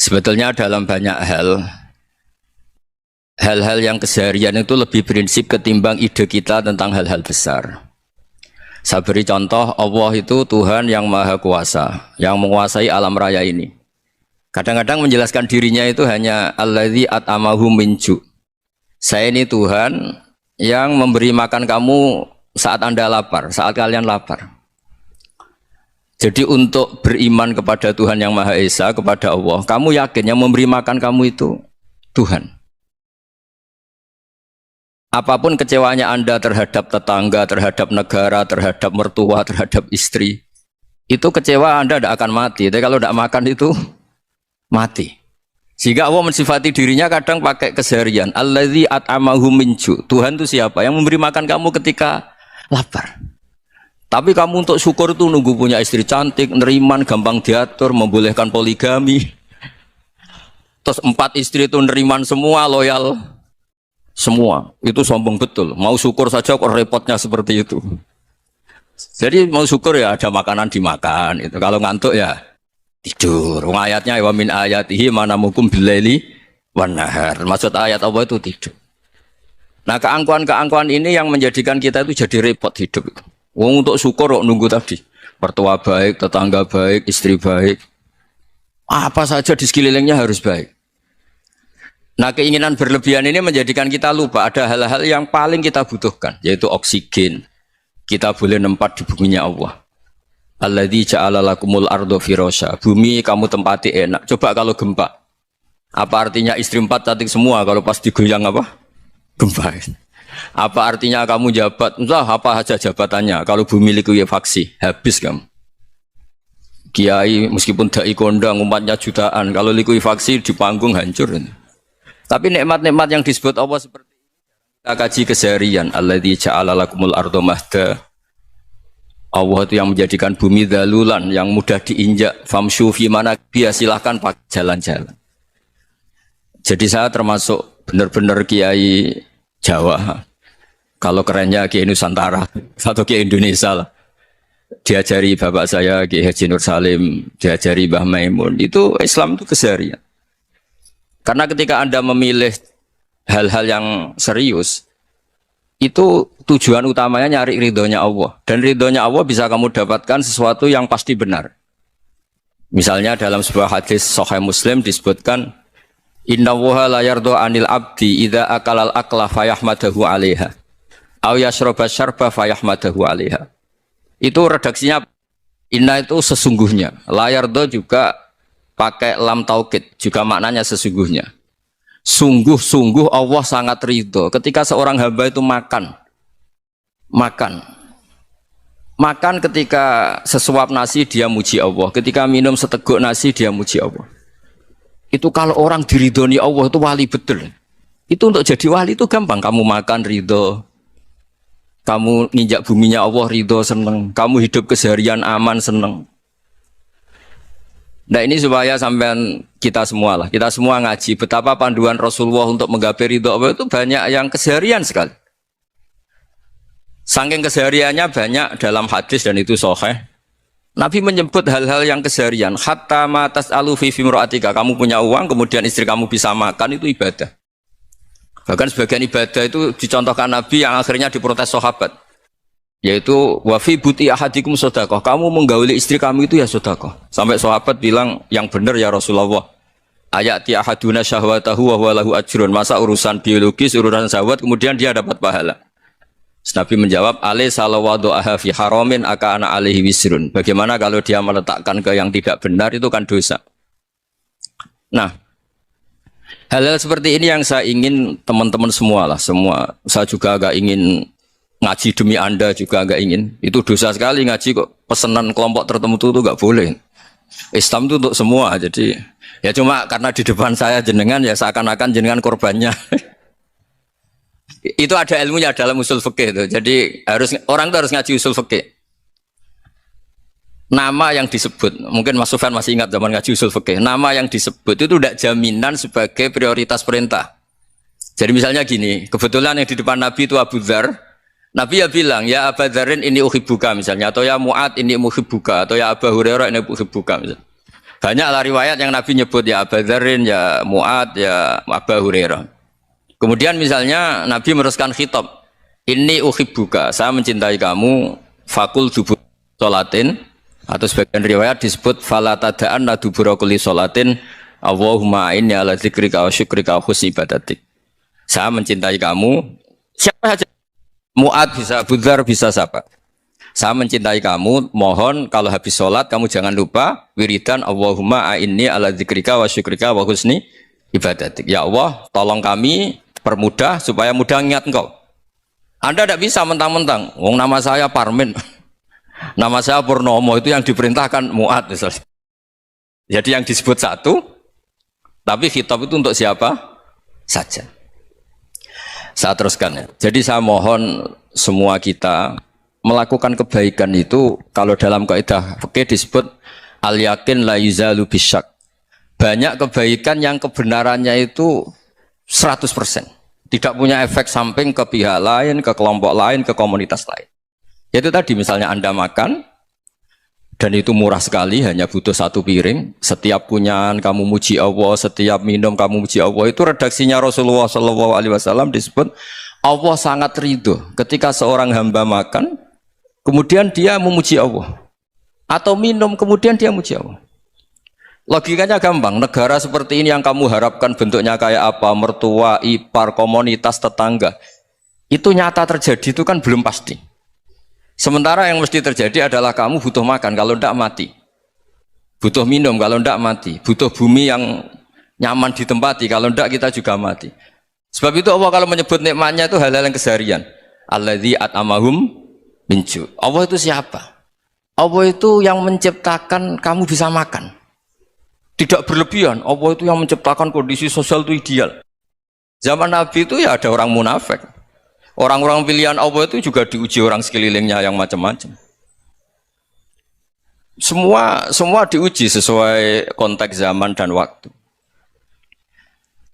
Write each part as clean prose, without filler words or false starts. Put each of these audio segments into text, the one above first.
Sebetulnya dalam banyak hal-hal yang keseharian itu lebih prinsip ketimbang ide kita tentang hal-hal besar. Saya beri contoh, Allah itu Tuhan yang maha kuasa, yang menguasai alam raya ini. Kadang-kadang menjelaskan dirinya itu hanya alladzi at'amahum min ju'. Saya ini Tuhan yang memberi makan kamu saat Anda lapar, saat kalian lapar. Jadi untuk beriman kepada Tuhan yang Maha Esa, kepada Allah, kamu yakin yang memberi makan kamu itu Tuhan. Apapun kecewanya Anda terhadap tetangga, terhadap negara, terhadap mertua, terhadap istri, itu kecewa Anda tidak akan mati. Tapi kalau tidak makan itu mati. Sehingga Allah mensifati dirinya kadang pakai keseharian. Alladzi at'amahum min ju'. Tuhan itu siapa? Yang memberi makan kamu ketika lapar. Tapi kamu untuk syukur itu nunggu punya istri cantik, neriman, gampang diatur, membolehkan poligami. Terus 4 istri itu neriman semua, loyal semua. Itu sombong betul. Mau syukur saja kok repotnya seperti itu. Jadi mau syukur ya ada makanan dimakan. Itu kalau ngantuk ya tidur. Ayatnya wa min ayatihi manamukum billaili wan nahar. Maksud ayat Allah itu tidur. Nah, keangkuhan-keangkuhan ini yang menjadikan kita itu jadi repot hidup. Wong untuk syukur kok nunggu tadi. Mertua baik, tetangga baik, istri baik. Apa saja di sekelilingnya harus baik. Nah, keinginan berlebihan ini menjadikan kita lupa ada hal-hal yang paling kita butuhkan, yaitu oksigen. Kita boleh nempat di buminya Allah. Alladzi ja'ala lakumul ardo firasya. Bumi kamu tempati enak. Coba kalau gempa. Apa artinya istri 4 cantik semua kalau pas digoyang apa? Gempa. Apa artinya kamu jabat? Entah apa saja jabatannya. Kalau bumi likuifaksi, habis kamu. Kiai meskipun dai kondang umatnya jutaan, kalau likuifaksi di panggung hancur. Tapi nikmat-nikmat yang disebut Allah seperti ini kita kaji keseharian. Alladzi ja'ala lakumul ardo mahda. Allah itu yang menjadikan bumi dalulan yang mudah diinjak. Famshu fi manakibih, silahkan pakai jalan-jalan. Jadi saya termasuk benar-benar kiai Jawa. Kalau kerennya Kiai Nusantara atau Kiai Indonesia lah. Diajari bapak saya Kiai Haji Nur Salim, diajari Mbah Maimun. Itu Islam itu keseharian. Karena ketika Anda memilih hal-hal yang serius, itu tujuan utamanya nyari ridhonya Allah. Dan ridhonya Allah bisa kamu dapatkan sesuatu yang pasti benar. Misalnya dalam sebuah hadis Sahih Muslim disebutkan, Inna woha la yardo anil abdi idha akalal akla fayahmadahu alaiha aw yashroba syarba fayahmadahu alaiha. Itu redaksinya inna itu sesungguhnya, la yardo juga pakai lam taukid, juga maknanya sesungguhnya. Sungguh-sungguh Allah sangat ridho ketika seorang hamba itu makan ketika sesuap nasi dia muji Allah, ketika minum seteguk nasi dia muji Allah. Itu kalau orang diridhoni Allah itu wali betul. Itu untuk jadi wali itu gampang. Kamu makan ridho, kamu nginjak buminya Allah ridho seneng, kamu hidup keseharian aman seneng. Nah ini supaya sampean kita semua lah, kita semua ngaji betapa panduan Rasulullah untuk menggapai ridho Allah itu banyak yang keseharian sekali. Saking kesehariannya banyak dalam hadis dan itu sahih. Nabi menyebut hal-hal yang keseharian. Hatta ma tas'alu fi fimra'atika. Kamu punya uang, kemudian istri kamu bisa makan, itu ibadah. Bahkan sebagian ibadah itu dicontohkan Nabi yang akhirnya diprotes sahabat. Yaitu wa fi buti ahadikum sedekah. Kamu menggauli istri kamu itu ya sedekah. Sampai sahabat bilang, yang benar ya Rasulullah. Ayati ahaduna syahwatahu wa huwa lahu ajrun. Masa urusan biologis, urusan syahwat kemudian dia dapat pahala. Nabi menjawab, alaisa lawadu'aha fi haramin akana alaihi wisrun. Bagaimana kalau dia meletakkan ke yang tidak benar, itu kan dosa. Nah, hal-hal seperti ini yang saya ingin teman-teman semua lah, semua. Saya juga agak ingin ngaji demi Anda juga agak ingin. Itu dosa sekali ngaji kok, pesanan kelompok tertentu itu enggak boleh. Islam itu untuk semua, jadi ya cuma karena di depan saya jenengan ya seakan-akan jenengan korbannya. Itu ada ilmunya dalam usul fikih itu. Jadi orang itu harus ngaji usul fikih. Nama yang disebut, mungkin Mas Sufyan masih ingat zaman ngaji usul fikih. Nama yang disebut itu tidak jaminan sebagai prioritas perintah. Jadi misalnya gini, kebetulan yang di depan Nabi itu Abu Dzar. Nabi ya bilang, ya Abu Dzarin ini uhibbuka misalnya, atau ya Mu'ad ini uhibbuka, atau ya Abu Hurairah ini uhibbuka misalnya. Banyaklah riwayat yang Nabi nyebut ya Abu Dzarrin, ya Mu'ad, ya Abu Hurairah. Kemudian misalnya Nabi meneruskan khitab, ini uhibbuka, saya mencintai kamu, fakul dubur sholatin, atau sebagian riwayat disebut fala tada'anna dubura kulli sholatin, Allahumma inni ala dzikrika wa syukrika wa husni ibadatik. Saya mencintai kamu, siapa saja, Mu'ad bisa, Abu Dzar bisa siapa. Saya mencintai kamu, mohon kalau habis sholat kamu jangan lupa wiridan Allahumma inni ala dzikrika wa syukrika wa husni ibadatik. Ya Allah, tolong kami permudah supaya mudah ingat engkau. Anda tidak bisa mentang-mentang, wong nama saya Parmin, nama saya Purnomo, itu yang diperintahkan Mu'ad misalnya. Jadi yang disebut satu, tapi khitab itu untuk siapa saja. Saya teruskan ya. Jadi saya mohon semua kita melakukan kebaikan itu, kalau dalam kaidah fikih disebut al yakin la yuzalu bisyak. Banyak kebaikan yang kebenarannya itu 100%, tidak punya efek samping ke pihak lain, ke kelompok lain, ke komunitas lain. Yaitu tadi misalnya Anda makan dan itu murah sekali, hanya butuh satu piring, setiap punyaan kamu muji Allah, setiap minum kamu muji Allah. Itu redaksinya Rasulullah SAW disebut Allah sangat ridho ketika seorang hamba makan kemudian dia memuji Allah, atau minum kemudian dia memuji Allah. Logikanya gampang, negara seperti ini yang kamu harapkan bentuknya kayak apa, mertua, ipar, komunitas, tetangga, itu nyata terjadi itu kan belum pasti. Sementara yang mesti terjadi adalah kamu butuh makan, kalau tidak mati. Butuh minum, kalau tidak mati. Butuh bumi yang nyaman ditempati, kalau tidak kita juga mati. Sebab itu Allah kalau menyebut nikmatnya itu hal-hal yang keseharian. Alladzi at'amahum minju. Allah itu siapa? Allah itu yang menciptakan kamu bisa makan. Tidak berlebihan. Allah itu yang menciptakan kondisi sosial itu ideal. Zaman Nabi itu ya ada orang munafik. Orang-orang pilihan Allah itu juga diuji orang sekelilingnya yang macam-macam. Semua diuji sesuai konteks zaman dan waktu.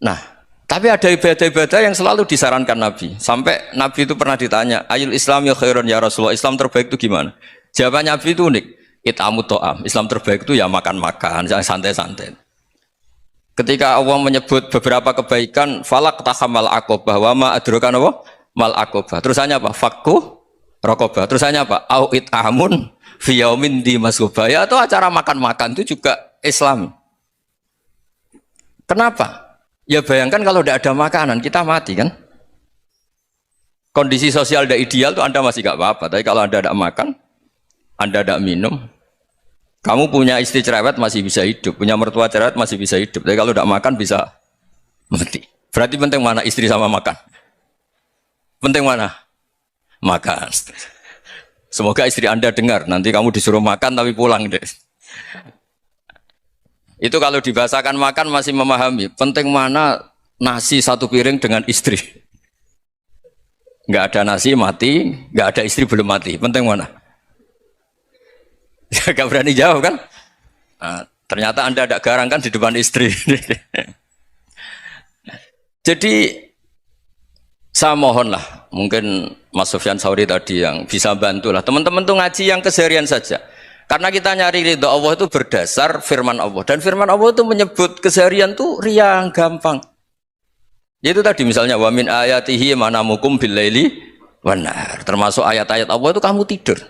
Nah, tapi ada ibadah-ibadah yang selalu disarankan Nabi. Sampai Nabi itu pernah ditanya, ayul Islam ya khairun ya Rasulullah, Islam terbaik itu gimana? Jawaban Nabi itu unik, it'amu to'am. Islam terbaik itu ya makan-makan, jangan santai-santai. Ketika Allah menyebut beberapa kebaikan, falak tahamal aqobah, wa ma adrokan apa? Mal aqobah. Terusannya apa? Fakku rokobah. Terusannya apa? Au it'amun fiyaumin di masubah. Ya, atau acara makan-makan itu juga Islam. Kenapa? Ya bayangkan kalau tidak ada makanan, kita mati kan? Kondisi sosial tidak ideal tuh Anda masih gak apa-apa. Tapi kalau Anda tidak makan, Anda tidak minum, kamu punya istri cerewet masih bisa hidup, punya mertua cerewet masih bisa hidup. Tapi kalau tidak makan bisa mati. Berarti penting mana istri sama makan? Penting mana? Makan. Semoga istri Anda dengar, nanti kamu disuruh makan tapi pulang deh. Itu kalau dibahasakan makan masih memahami. Penting mana nasi satu piring dengan istri. Nggak ada nasi mati, nggak ada istri belum mati. Penting mana? Gak berani jawab kan? Nah, ternyata Anda tidak garang kan di depan istri. Jadi saya mohonlah, mungkin Mas Sufyan Sauri tadi yang bisa bantulah. Teman-teman tuh ngaji yang keseharian saja. Karena kita nyari ridha Allah itu berdasar firman Allah. Dan firman Allah itu menyebut keseharian itu riang, gampang. Itu tadi misalnya wa min ayatihi manamukum billaili wan nahar. Termasuk ayat-ayat Allah itu kamu tidur.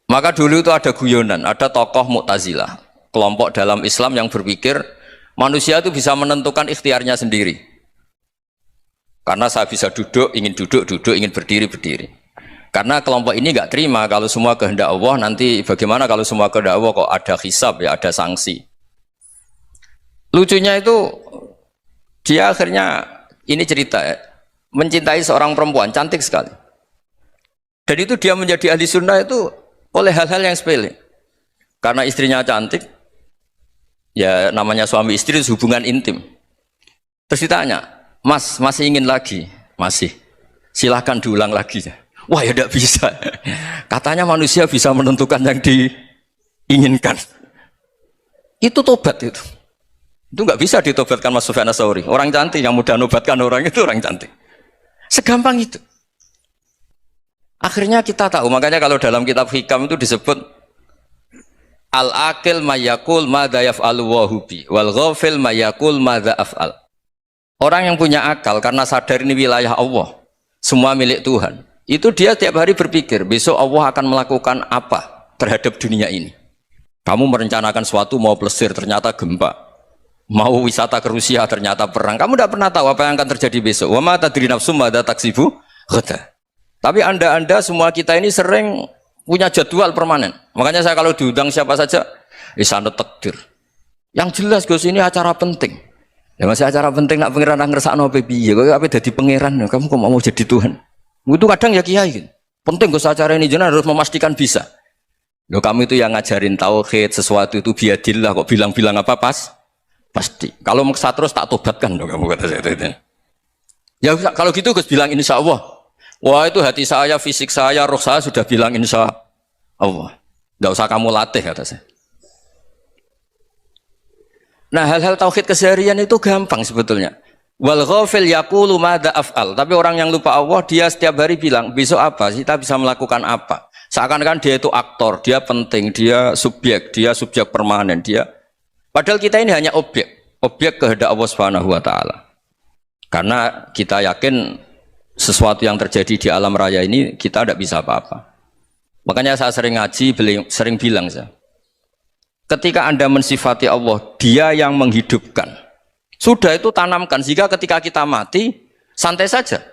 Maka dulu itu ada guyonan, ada tokoh Mu'tazilah, kelompok dalam Islam yang berpikir manusia itu bisa menentukan ikhtiarnya sendiri. Karena saya bisa duduk, ingin berdiri, berdiri. Karena kelompok ini nggak terima kalau semua kehendak Allah, nanti bagaimana kalau semua kehendak Allah kok ada hisab ya, ada sanksi. Lucunya itu dia akhirnya ini cerita ya, mencintai seorang perempuan cantik sekali. Dan itu dia menjadi ahli sunnah itu oleh hal-hal yang sepele. Karena istrinya cantik, ya namanya suami istri hubungan intim. Terus ditanya, Mas, masih ingin lagi? Masih. Silahkan diulang lagi. Wah ya tidak bisa. Katanya manusia bisa menentukan yang diinginkan. Itu tobat itu. Itu nggak bisa ditobatkan Mas Sufyan Ats-Tsauri. Orang cantik yang mudah nobatkan orang itu orang cantik. Segampang itu. Akhirnya kita tahu, makanya kalau dalam kitab Hikam itu disebut Al-akil mayakul madza yaf'alu wa hubi wal ghafil mayakul madza af'al. Orang yang punya akal karena sadar ini wilayah Allah, semua milik Tuhan. Itu dia tiap hari berpikir, besok Allah akan melakukan apa terhadap dunia ini. Kamu merencanakan sesuatu mau plesir ternyata gempa. Mau wisata ke Rusia ternyata perang. Kamu tidak pernah tahu apa yang akan terjadi besok. Wa ma tadri nafsum madza taksibu ghadan. Tapi anda semua kita ini sering punya jadwal permanen. Makanya saya kalau diundang siapa saja, sanad takdir. Yang jelas Gus ini acara penting. Ya masih acara penting nak pangeran ngersakno apa piye? Kok ape dadi pangeran? Kamu kok mau jadi Tuhan? Itu kadang ya kiai gitu. Penting Gus acara ini jenengan harus memastikan bisa. Loh kamu itu yang ngajarin tauhid, sesuatu itu biadillah kok bilang-bilang apa pasti. Kalau maksa terus tak tobatkan loh kamu kata saya itu. Ya kalau gitu Gus bilang insya Allah. Wah itu hati saya, fisik saya, roh saya sudah bilang insya Allah. Nggak usah kamu latih kata saya. Nah hal-hal tauhid keseharian itu gampang sebetulnya. Wal ghafil yaqulu madza af'al. Tapi orang yang lupa Allah dia setiap hari bilang besok apa? Kita bisa melakukan apa? Seakan-akan dia itu aktor, dia penting, dia subjek permanen, dia. Padahal kita ini hanya objek kehendak Allah Subhanahu wa taala. Karena kita yakin sesuatu yang terjadi di alam raya ini kita tidak bisa apa-apa. Makanya saya sering ngaji, sering bilang saya. Ketika Anda mensifati Allah, dia yang menghidupkan. Sudah itu tanamkan, sehingga ketika kita mati, santai saja.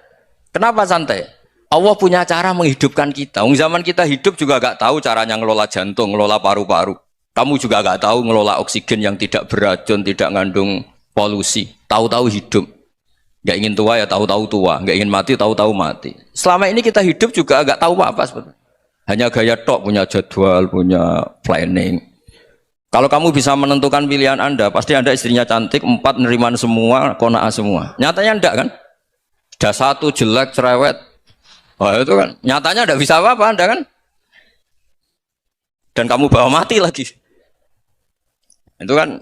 Kenapa santai? Allah punya cara menghidupkan kita. Zaman kita hidup juga gak tahu caranya ngelola jantung, ngelola paru-paru. Kamu juga gak tahu ngelola oksigen yang tidak beracun, tidak ngandung polusi. Tahu-tahu hidup. Gak ingin tua ya tahu-tahu tua, gak ingin mati tahu-tahu mati. Selama ini kita hidup juga gak tahu apa sebetulnya. Hanya gaya tok, punya jadwal, punya planning. Kalau kamu bisa menentukan pilihan Anda, pasti Anda istrinya cantik, 4 neriman semua, kona'ah semua. Nyatanya enggak kan? Ada 1 jelek, cerewet. Oh itu kan, nyatanya enggak bisa apa-apa Anda kan? Dan kamu bawa mati lagi. Itu kan,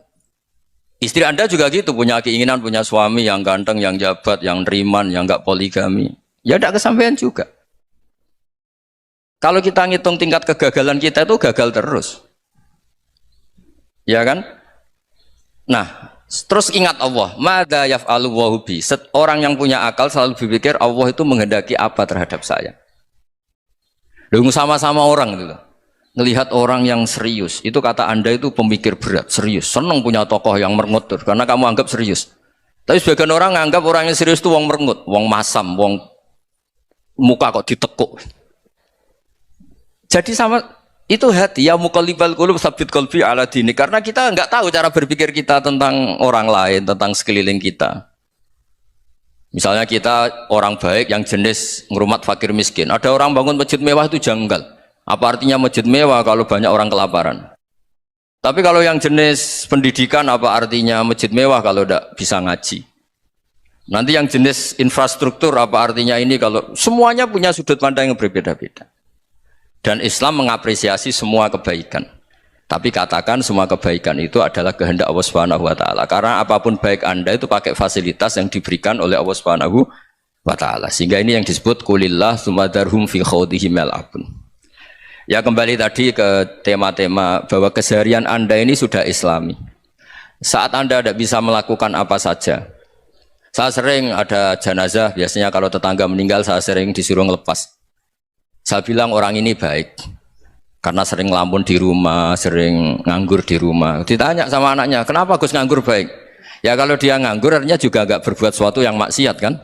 istri Anda juga gitu, punya keinginan, punya suami yang ganteng, yang jabat, yang neriman, yang enggak poligami. Ya enggak kesampaian juga. Kalau kita ngitung tingkat kegagalan kita itu gagal terus. Ya kan? Nah, terus ingat Allah, madza yaf'alu wa hubi. Orang yang punya akal selalu berpikir Allah itu menghendaki apa terhadap saya. Lalu sama-sama orang gitu. Ngelihat orang yang serius, itu kata Anda itu pemikir berat, serius. Senang punya tokoh yang merengut karena kamu anggap serius. Tapi sebagian orang anggap orang yang serius itu wong merengut, wong masam, wong muka kok ditekuk. Jadi sama itu hati ya muqallibal qulub tsabbit qalbi ala dini, karena kita enggak tahu cara berpikir kita tentang orang lain, tentang sekeliling kita. Misalnya kita orang baik yang jenis ngrumat fakir miskin. Ada orang bangun masjid mewah itu janggal. Apa artinya masjid mewah kalau banyak orang kelaparan? Tapi kalau yang jenis pendidikan apa artinya masjid mewah kalau tidak bisa ngaji? Nanti yang jenis infrastruktur apa artinya ini kalau semuanya punya sudut pandang yang berbeda-beda. Dan Islam mengapresiasi semua kebaikan. Tapi katakan semua kebaikan itu adalah kehendak Allah Subhanahu wa taala. Karena apapun baik Anda itu pakai fasilitas yang diberikan oleh Allah Subhanahu wa taala. Sehingga ini yang disebut qulillah tsumma darhum fi khawdihim yal'abun. Ya kembali tadi ke tema-tema bahwa keseharian Anda ini sudah Islami. Saat Anda tidak bisa melakukan apa saja. Saya sering ada jenazah, biasanya kalau tetangga meninggal saya sering disuruh ngelepas. Saya bilang orang ini baik karena sering ngelamun di rumah, sering nganggur di rumah. Ditanya sama anaknya, kenapa Gus nganggur baik? Ya kalau dia nganggur artinya juga agak berbuat sesuatu yang maksiat kan?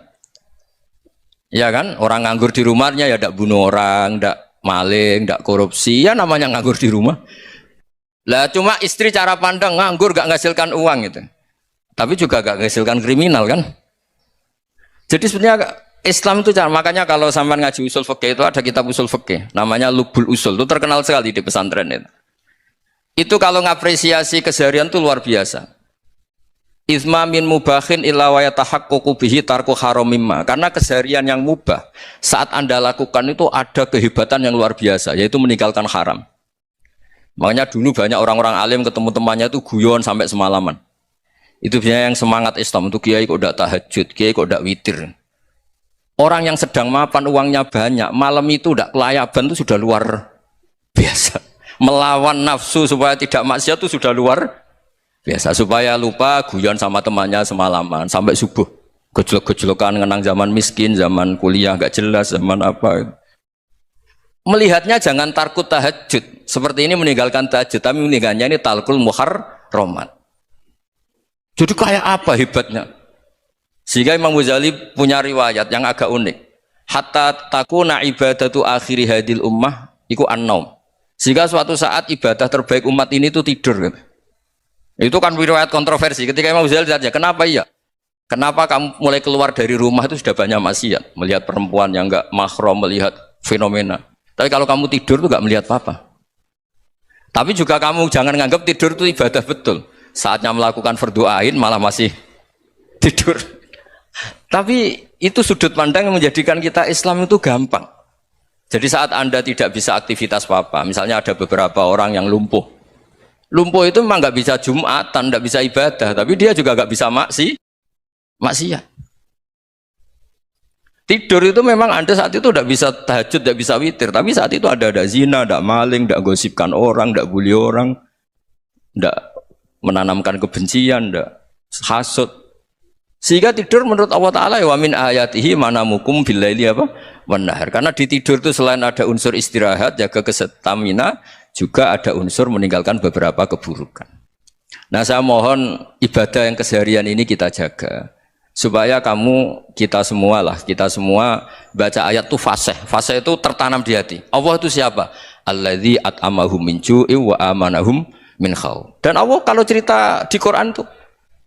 Ya kan? Orang nganggur di rumahnya ya tidak bunuh orang, tidak maling, tidak korupsi. Ya namanya nganggur di rumah. Lah cuma istri cara pandang nganggur gak menghasilkan uang gitu. Tapi juga gak menghasilkan kriminal kan? Jadi sebenarnya Islam itu makanya kalau sampai ngaji usul fikih itu ada kitab usul fikih namanya Lubul Usul, itu terkenal sekali di pesantren itu. Itu kalau ngapresiasi keseharian itu luar biasa. Izma min mubahin illa wa yatahaqqaqu bihi tarku haramimma. Karena keseharian yang mubah saat Anda lakukan itu ada kehebatan yang luar biasa, yaitu meninggalkan haram. Makanya dulu banyak orang-orang alim ketemu temannya itu guyon sampai semalaman. Itu biasanya yang semangat Islam itu kiai kok udah tahajud, kiai kok udah witir. Orang yang sedang mapan uangnya banyak, malam itu udah kelayaban itu sudah luar biasa. Melawan nafsu supaya tidak maksiat itu sudah luar biasa. Supaya lupa guyon sama temannya semalaman sampai subuh. Gejolak-gejolokan ngenang zaman miskin, zaman kuliah nggak jelas, zaman apa. Melihatnya jangan tarkut tahajud. Seperti ini meninggalkan tahajud, tapi meninggalnya ini talkul muharramat. Jadi kayak apa hebatnya? Sehingga Imam Ghazali punya riwayat yang agak unik. Hatta takuna ibadatu akhiri hadil ummah iku an-naum. Sehingga suatu saat ibadah terbaik umat ini itu tidur. Itu kan riwayat kontroversi. Ketika Imam Ghazali ditanya, kenapa iya? Kenapa kamu mulai keluar dari rumah itu sudah banyak maksiat? Melihat perempuan yang enggak mahram, melihat fenomena. Tapi kalau kamu tidur itu enggak melihat apa-apa. Tapi juga kamu jangan nganggap tidur itu ibadah betul. Saatnya melakukan fardu ain malah masih tidur. Tapi itu sudut pandang yang menjadikan kita Islam itu gampang. Jadi saat Anda tidak bisa aktivitas apa-apa, misalnya ada beberapa orang yang lumpuh. Lumpuh itu memang nggak bisa Jumatan, nggak bisa ibadah, tapi dia juga nggak bisa maksiat. Tidur itu memang Anda saat itu tidak bisa tahajud, tidak bisa witir, tapi saat itu ada zina, ada maling, tidak gosipkan orang, tidak bully orang, tidak menanamkan kebencian, tidak hasud. Sehingga tidur menurut Allah Ta'ala wa min ayatihi manamukum billaili apa? Wan-nahar. Karena di tidur itu selain ada unsur istirahat, jaga kestamina, juga ada unsur meninggalkan beberapa keburukan. Nah, saya mohon ibadah yang keseharian ini kita jaga. Supaya kita semua baca ayat itu fasih. Fasih itu tertanam di hati. Allah itu siapa? Alladzi at'amahum min ju'i wa amanahum min khauf. Dan Allah kalau cerita di Quran itu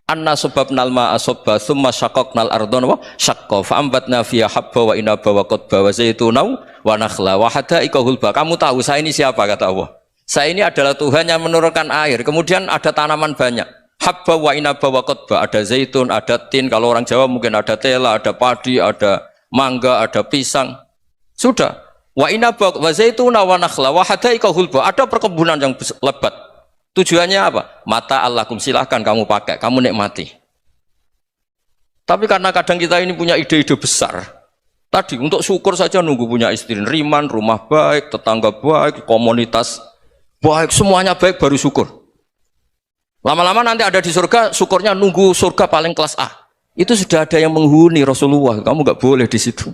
anna sababnal ma'a sabba thumma syaqaqnal ardha wa syaqqa fa ambatna fiha habba wa inaba wa qadba wa zaituna wa nakhla wa hada'iqa hulba. Kamu tahu saya ini siapa, kata Allah? Saya ini adalah Tuhan yang menurunkan air, kemudian ada tanaman banyak. Habba wa inaba wa qadba, ada zaitun, ada tin, kalau orang Jawa mungkin ada tela, ada padi, ada mangga, ada pisang. Sudah. Wa inaba wa zaituna wa nakhla wa hada'iqa hulba, ada perkebunan yang lebat. Tujuannya apa? Mata Allahkum, silahkan kamu pakai, kamu nikmati. Tapi karena kadang kita ini punya ide-ide besar. Tadi untuk syukur saja nunggu punya istri riman, rumah baik, tetangga baik, komunitas baik, semuanya baik baru syukur. Lama-lama nanti ada di surga, syukurnya nunggu surga paling kelas A. Itu sudah ada yang menghuni Rasulullah, kamu nggak boleh di situ.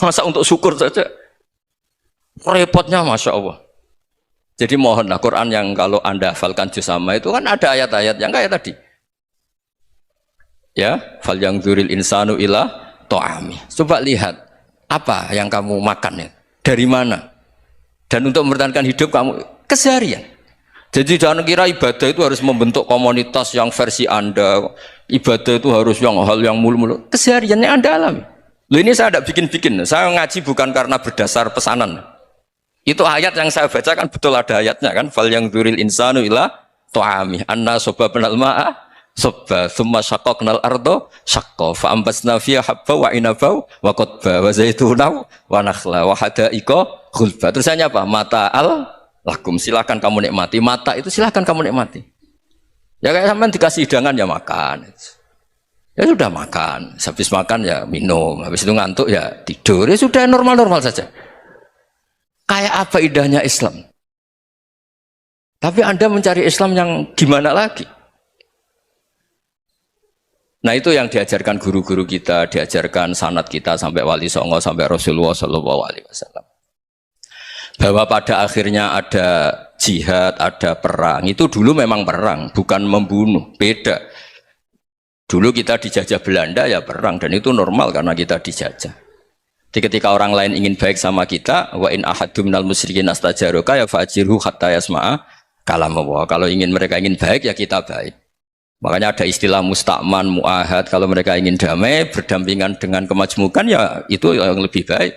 Masa untuk syukur saja repotnya, Masya Allah. Jadi mohonlah Quran yang kalau Anda hafalkan juz sama itu kan ada ayat-ayat yang kayak tadi. Ya, fal yang dzuril insanu ila ta'ami. Coba lihat apa yang kamu makan ya, dari mana. Dan untuk mempertahankan hidup kamu keseharian. Jadi jangan kira ibadah itu harus membentuk komunitas yang versi Anda. Ibadah itu harus hal yang mulu-mulu. Kesehariannya Anda alami. Loh, ini saya tidak bikin-bikin. Saya ngaji bukan karena berdasar pesanan. Itu ayat yang saya baca kan betul ada ayatnya kan. Fal yang dzuril insanu ila ta'ami. Anna sababnal ma'a sabba thumma syaqaqnal arda syaqqa fa ambasna fiha habba wa inaba wa qadba wa zaituna wa nakhla wa hada'iqa ghulba. Terusannya apa? Mata'al lakum, silakan kamu nikmati. Mata itu silakan kamu nikmati. Ya kayak sampean dikasih hidangan ya makan. Ya sudah makan, habis makan ya minum, habis itu ngantuk ya tidur. Ya sudah normal-normal saja. Kayak apa indahnya Islam. Tapi Anda mencari Islam yang gimana lagi? Nah, itu yang diajarkan guru-guru kita, diajarkan sanad kita sampai Wali Songo, sampai Rasulullah SAW. Bahwa pada akhirnya ada jihad, ada perang. Itu dulu memang perang, bukan membunuh. Beda. Dulu kita dijajah Belanda ya perang, dan itu normal karena kita dijajah. Jadi ketika orang lain ingin baik sama kita, wa in ahadum minal musyrikin astajaroka ya fa'jirhu hatta yasma'a kalam Allah. Kalau mereka ingin baik ya kita baik. Makanya ada istilah musta'man, mu'ahad. Kalau mereka ingin damai, berdampingan dengan kemajmukan ya itu yang lebih baik.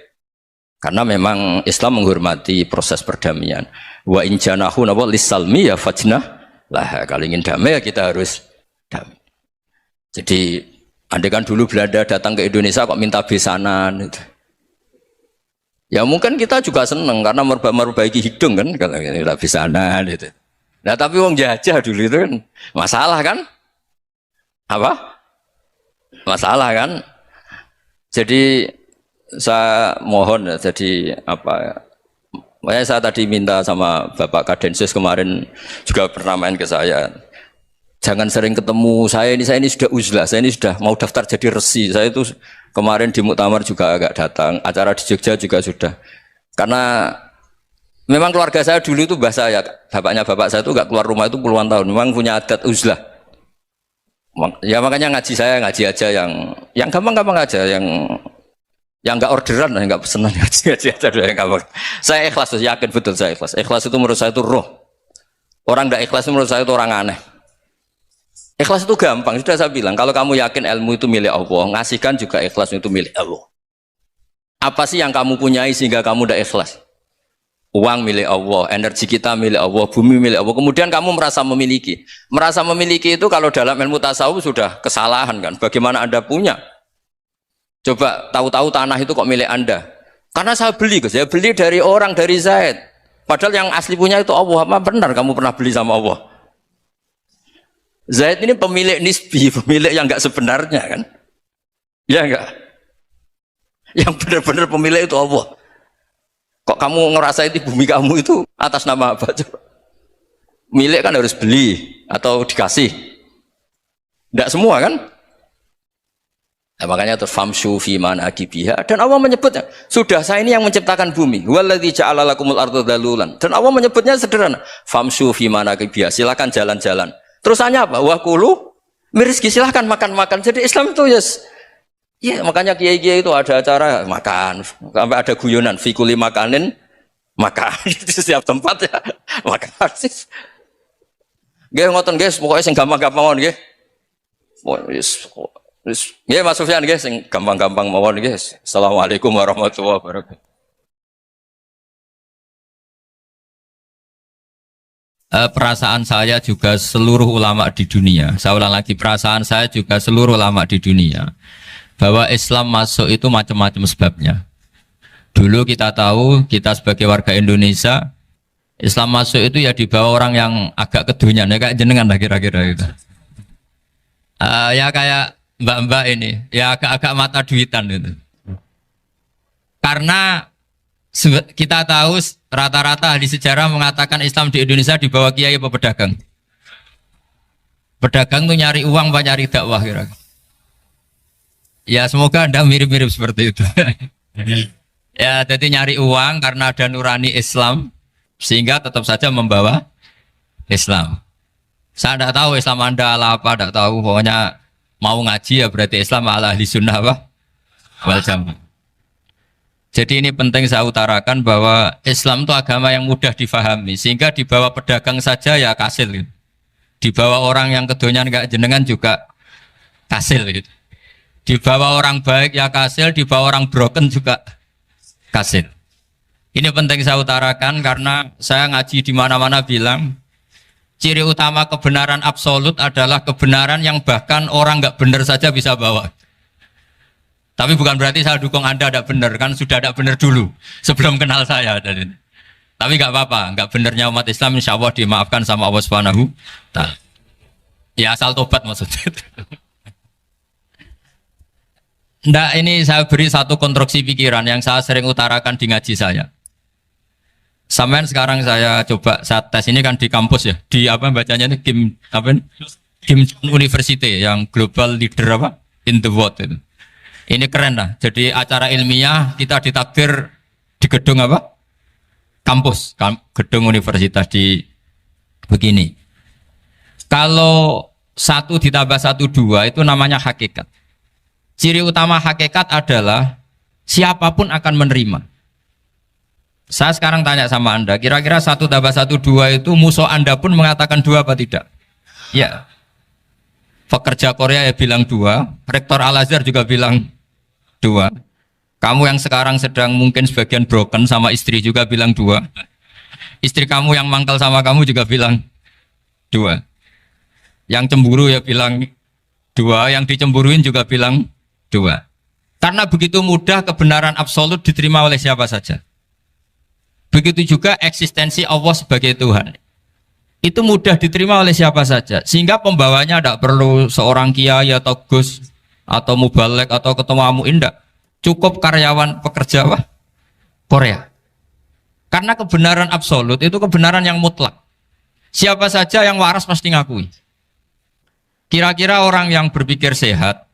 Karena memang Islam menghormati proses perdamaian. Wa in janahu nawa lisalmi ya fajnah lah. Kalau ingin damai ya kita harus damai. Jadi andai kan dulu Belanda datang ke Indonesia kok minta besanan gitu. Ya mungkin kita juga seneng karena memperbaiki hidung kan kalau kita besanan gitu. Nah tapi wong jajah dulu itu kan masalah kan? Apa? Masalah kan? Jadi saya mohon ya, jadi Makanya saya tadi minta sama Bapak Kadensus kemarin juga pernah main ke saya. Jangan sering ketemu saya ini sudah uzlah, saya ini sudah mau daftar jadi resi. Saya itu kemarin di Muktamar juga agak datang, acara di Jogja juga sudah. Karena memang keluarga saya dulu itu bahasa ya, bapaknya bapak saya itu gak keluar rumah itu puluhan tahun. Memang punya adat uzlah. Ya makanya ngaji saya ngaji aja yang gampang-gampang aja, yang nggak orderan, yang nggak pesenan ngaji aja dulu yang gampang. Saya ikhlas, yakin betul saya ikhlas. Ikhlas itu menurut saya itu roh. Orang nggak ikhlas menurut saya itu orang aneh. Ikhlas itu gampang, sudah saya bilang. Kalau kamu yakin ilmu itu milik Allah, ngasihkan juga ikhlas itu milik Allah. Apa sih yang kamu punyai sehingga kamu udah ikhlas? Uang milik Allah, energi kita milik Allah, bumi milik Allah. Kemudian kamu merasa memiliki. Merasa memiliki itu kalau dalam ilmu tasawuf sudah kesalahan kan. Bagaimana Anda punya? Coba tahu-tahu tanah itu kok milik Anda. Karena saya beli, Gus. Saya beli dari orang, dari Zaid. Padahal yang asli punya itu Allah. Apa benar kamu pernah beli sama Allah? Zaid ini pemilik nisbi, pemilik yang enggak sebenarnya kan? Ya enggak? Yang benar-benar pemilik itu Allah. Kok kamu ngerasa itu bumi kamu itu atas nama apa? Coba. Milik kan harus beli atau dikasih. Enggak semua kan? Nah, makanya terus famshu fi manakibiha, dan Allah menyebutnya sudah saya ini yang menciptakan bumi, waladzi ja'ala lakumul arda dalulan, dan Allah menyebutnya sederhana, famshu fi manakibiha, silakan jalan-jalan. Terusannya apa? Wa kulu mirizki, silakan makan-makan. Jadi Islam itu ya makanya kiai-kiai itu ada acara makan, sampai ada guyonan fi kulli makanin makan di setiap tempat ya makan sih. Nggih ngoten guys, pokoknya sing gampang-gampang nggih. Ya Mas Sufyan guys, yang gampang-gampang mawon guys. Assalamualaikum warahmatullahi wabarakatuh. Perasaan saya juga seluruh ulama di dunia. Saya ulang lagi, perasaan saya juga seluruh ulama di dunia. Bahwa Islam masuk itu macam-macam sebabnya. Dulu kita tahu, kita sebagai warga Indonesia, Islam masuk itu ya dibawa orang yang agak kedonyan, ya kayak jenengan lah kira-kira gitu. Ya kayak mbak-mbak ini, ya agak-agak mata duitan itu. Karena kita tahu rata-rata di sejarah mengatakan Islam di Indonesia dibawa kiai apa pedagang. Pedagang tuh nyari uang apa nyari dakwah kira. Ya semoga Anda mirip-mirip seperti itu. Ya jadi nyari uang karena ada nurani Islam sehingga tetap saja membawa Islam. Saya tidak tahu Islam Anda ala apa, tidak tahu, pokoknya mau ngaji ya berarti Islam ala ahli sunnah apa? Wal jamaah. Jadi ini penting saya utarakan bahwa Islam itu agama yang mudah difahami, sehingga dibawa pedagang saja ya kasil gitu. Dibawa orang yang kedonyan kayak jenengan juga kasil gitu. Dibawa orang baik ya kasil, dibawa orang broken juga kasil. Ini penting saya utarakan karena saya ngaji di mana-mana bilang ciri utama kebenaran absolut adalah kebenaran yang bahkan orang nggak benar saja bisa bawa. Tapi bukan berarti saya dukung Anda tidak benar, kan sudah tidak benar dulu sebelum kenal saya. Tapi nggak apa-apa, nggak benarnya umat Islam insya Allah dimaafkan sama Allah Subhanahu Ta'ala. Ya asal tobat maksudnya. Nggak, ini saya beri satu konstruksi pikiran yang saya sering utarakan di ngaji saya. Sampai sekarang saya coba saat tes ini kan di kampus ya, di apa bacanya ini Kim apa? Kim University yang global leader apa in the world itu. Ini keren lah. Jadi acara ilmiah kita ditakdir di gedung apa? Kampus, gedung universitas di begini. Kalau 1 ditambah 1 2 itu namanya hakikat. Ciri utama hakikat adalah siapapun akan menerima. Saya sekarang tanya sama Anda, kira-kira 1 tambah 1 2 itu musuh Anda pun mengatakan 2 apa tidak? Ya. Pekerja Korea ya bilang 2, rektor Al-Azhar juga bilang 2. Kamu yang sekarang sedang mungkin sebagian broken sama istri juga bilang 2. Istri kamu yang mangkal sama kamu juga bilang 2. Yang cemburu ya bilang 2, yang dicemburuin juga bilang 2. Karena begitu mudah kebenaran absolut diterima oleh siapa saja. Begitu juga eksistensi Allah sebagai Tuhan. Itu mudah diterima oleh siapa saja. Sehingga pembawanya tidak perlu seorang kiai atau gus atau mubalek atau ketua muin, enggak. Cukup karyawan pekerja apa? Korea. Karena kebenaran absolut itu kebenaran yang mutlak. Siapa saja yang waras pasti ngakui. Kira-kira orang yang berpikir sehat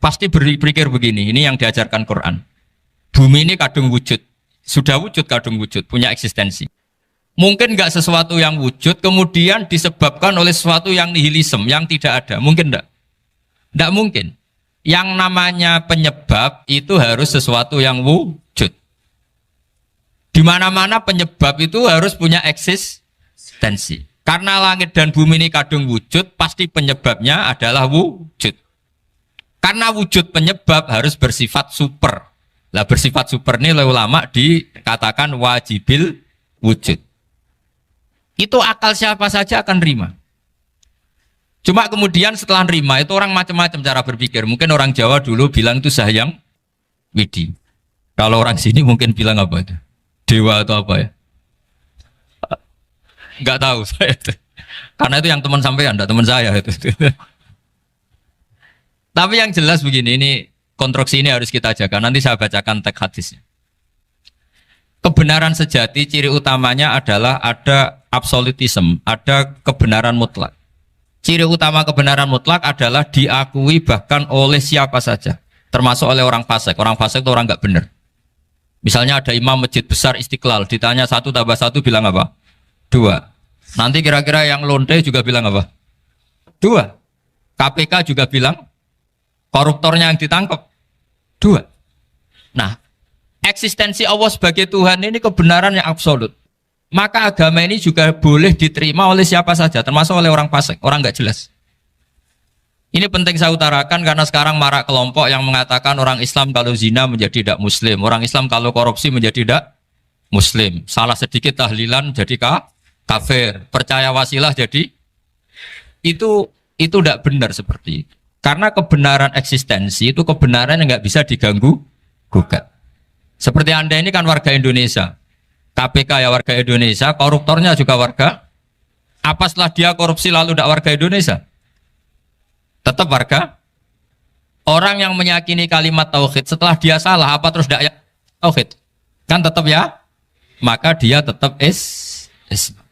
pasti berpikir begini, ini yang diajarkan Quran. Bumi ini kadung wujud, sudah wujud kadung wujud, punya eksistensi. Mungkin nggak sesuatu yang wujud kemudian disebabkan oleh sesuatu yang nihilisme, yang tidak ada. Mungkin enggak? Enggak mungkin. Yang namanya penyebab itu harus sesuatu yang wujud. Di mana-mana penyebab itu harus punya eksistensi. Karena langit dan bumi ini kadung wujud, pasti penyebabnya adalah wujud. Karena wujud penyebab harus bersifat super. Lah bersifat super ini oleh ulama dikatakan wajibil wujud. Itu akal siapa saja akan terima. Cuma kemudian setelah nerima itu orang macam-macam cara berpikir. Mungkin orang Jawa dulu bilang itu Sahyang Widi. Kalau orang sini mungkin bilang apa itu? Dewa atau apa ya? Enggak tahu saya itu. Karena itu yang teman sampean, enggak teman saya itu. Tapi yang jelas begini, ini konstruksi ini harus kita jaga. Nanti saya bacakan teks hadisnya. Kebenaran sejati ciri utamanya adalah ada absolutisme, ada kebenaran mutlak. Ciri utama kebenaran mutlak adalah diakui bahkan oleh siapa saja, termasuk oleh orang fasik. Orang fasik itu orang nggak benar. Misalnya ada imam masjid besar Istiqlal, ditanya 1 tambah 1 bilang apa? 2. Nanti kira-kira yang lonte juga bilang apa? 2. KPK juga bilang koruptornya yang ditangkap 2. Nah, eksistensi Allah sebagai Tuhan ini kebenaran yang absolut. Maka agama ini juga boleh diterima oleh siapa saja, termasuk oleh orang fasik, orang nggak jelas. Ini penting saya utarakan karena sekarang marak kelompok yang mengatakan orang Islam kalau zina menjadi tidak muslim, orang Islam kalau korupsi menjadi tidak muslim. Salah sedikit tahlilan jadi kafir, percaya wasilah jadi itu tidak benar seperti itu. Karena kebenaran eksistensi itu kebenaran yang nggak bisa diganggu gugat. Seperti Anda ini kan warga Indonesia. KPK ya warga Indonesia, koruptornya juga warga. Apa setelah dia korupsi lalu tidak warga Indonesia? Tetap warga. Orang yang meyakini kalimat tauhid setelah dia salah apa terus tidak ya tauhid? Kan tetap ya. Maka dia tetap Islam.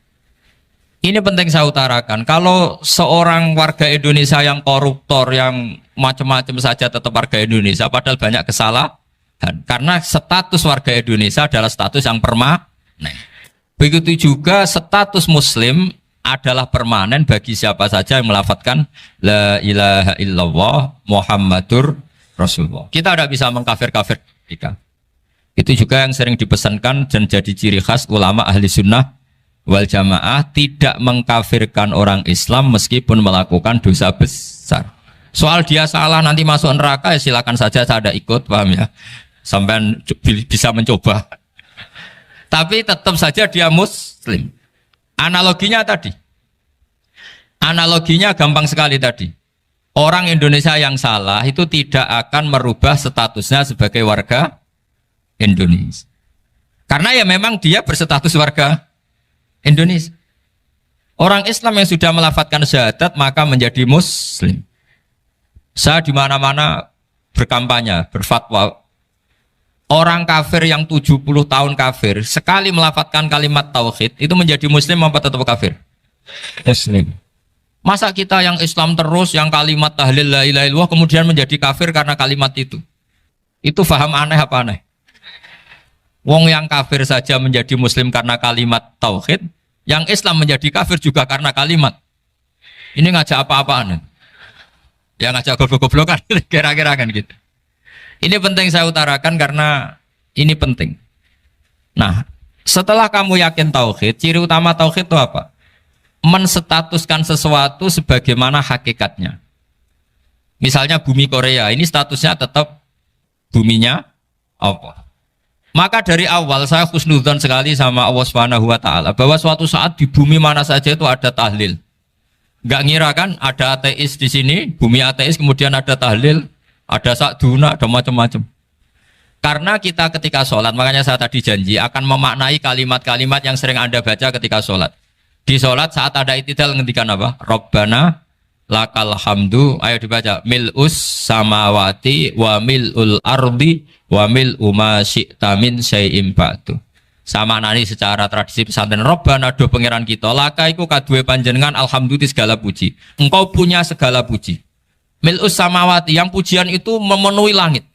Ini penting saya utarakan. Kalau seorang warga Indonesia yang koruptor, yang macam-macam saja tetap warga Indonesia, padahal banyak kesalahan. Karena status warga Indonesia adalah status yang permanen. Begitu juga status Muslim adalah permanen bagi siapa saja yang melafadzkan La ilaha illallah Muhammadur Rasulullah. Kita tidak bisa mengkafir-kafir kita. Itu juga yang sering dipesankan dan jadi ciri khas ulama ahli sunnah wal jamaah, tidak mengkafirkan orang Islam meskipun melakukan dosa besar. Soal dia salah nanti masuk neraka ya silakan saja, saya ada ikut, paham ya, sampai bisa mencoba. Tapi tetap saja dia muslim. Analoginya tadi. Analoginya gampang sekali tadi. Orang Indonesia yang salah itu tidak akan merubah statusnya sebagai warga Indonesia. Karena ya memang dia berstatus warga Indonesia. Orang Islam yang sudah melafadzkan syahadat maka menjadi muslim. Saya di mana-mana berkampanye, berfatwa. Orang kafir yang 70 tahun kafir, sekali melafadzkan kalimat tauhid, itu menjadi muslim apa tetap kafir? Muslim. Masa kita yang Islam terus, yang kalimat tahlil la ilaha illallah, kemudian menjadi kafir karena kalimat itu? Itu faham aneh apa aneh? Wong yang kafir saja menjadi muslim karena kalimat tauhid, yang Islam menjadi kafir juga karena kalimat. Ini ngajak apa-apaan? Ya ngajak goblok-goblokan, kira-kira kan gitu. Ini penting saya utarakan karena ini penting. Nah, setelah kamu yakin tauhid, ciri utama tauhid itu apa? Menstatuskan sesuatu sebagaimana hakikatnya. Misalnya bumi Korea, ini statusnya tetap buminya Allah. Maka dari awal saya husnudzon sekali sama Allah Subhanahu wa taala bahwa suatu saat di bumi mana saja itu ada tahlil. Enggak ngira kan ada ateis di sini, bumi ateis kemudian ada tahlil, ada sakduna, ada macam-macam. Karena kita ketika sholat, makanya saya tadi janji akan memaknai kalimat-kalimat yang sering Anda baca ketika sholat. Di sholat saat ada itidal ngendikan apa? Rabbana lakal hamdu, ayo dibaca, mil'us samawati wa mil'ul ardi wa mil'u ma syi'ta min syai'im ba'du. Sama nani secara tradisi pesantren Robbana do pangeran kita laka iku kaduwe panjenengan alhamdulillah segala puji. Engkau punya segala puji. Mil'us samawati yang pujian itu memenuhi langit.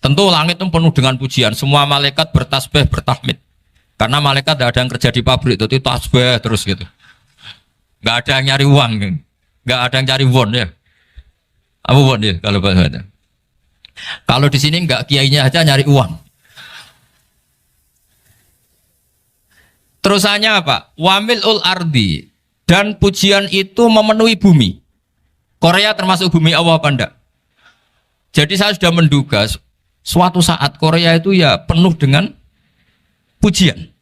Tentu langit itu penuh dengan pujian. Semua malaikat bertasbih, bertahmid. Karena malaikat tidak ada yang kerja di pabrik, itu tasbih terus gitu. Gak ada yang nyari uang, gak ada yang cari won ya. Apa won ya kalau bahasa? Kalau di sini gak kiainya aja nyari uang. Terusannya apa? Wamilul ardi, dan pujian itu memenuhi bumi. Korea termasuk bumi Allah apa enggak? Jadi saya sudah menduga suatu saat Korea itu ya penuh dengan pujian.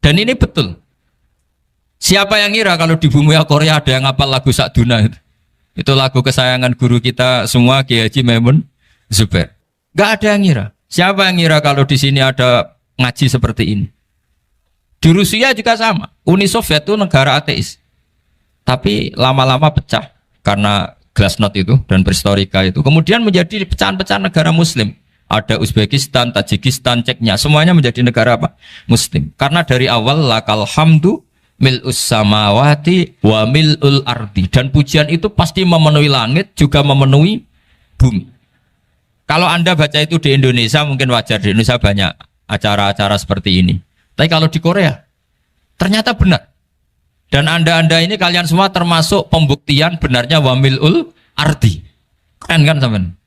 Dan ini betul. Siapa yang ngira kalau di bumi Korea ada yang hafal lagu Sakduna itu? Itu lagu kesayangan guru kita semua, Kiai Haji Maimun Zubair. Gak ada yang ngira. Siapa yang ngira kalau di sini ada ngaji seperti ini? Di Rusia juga sama. Uni Soviet itu negara ateis. Tapi lama-lama pecah karena glasnost itu dan perestroika itu. Kemudian menjadi pecahan-pecahan negara Muslim. Ada Uzbekistan, Tajikistan, Ceknya, semuanya menjadi negara apa? Muslim. Karena dari awal lakal hamdu mil'us samawati wa mil'ul ardi. Dan pujian itu pasti memenuhi langit, juga memenuhi bumi. Kalau Anda baca itu di Indonesia, mungkin wajar. Di Indonesia banyak acara-acara seperti ini. Tapi kalau di Korea, ternyata benar. Dan Anda ini kalian semua termasuk pembuktian benarnya wa mil'ul ardi. Keren kan teman?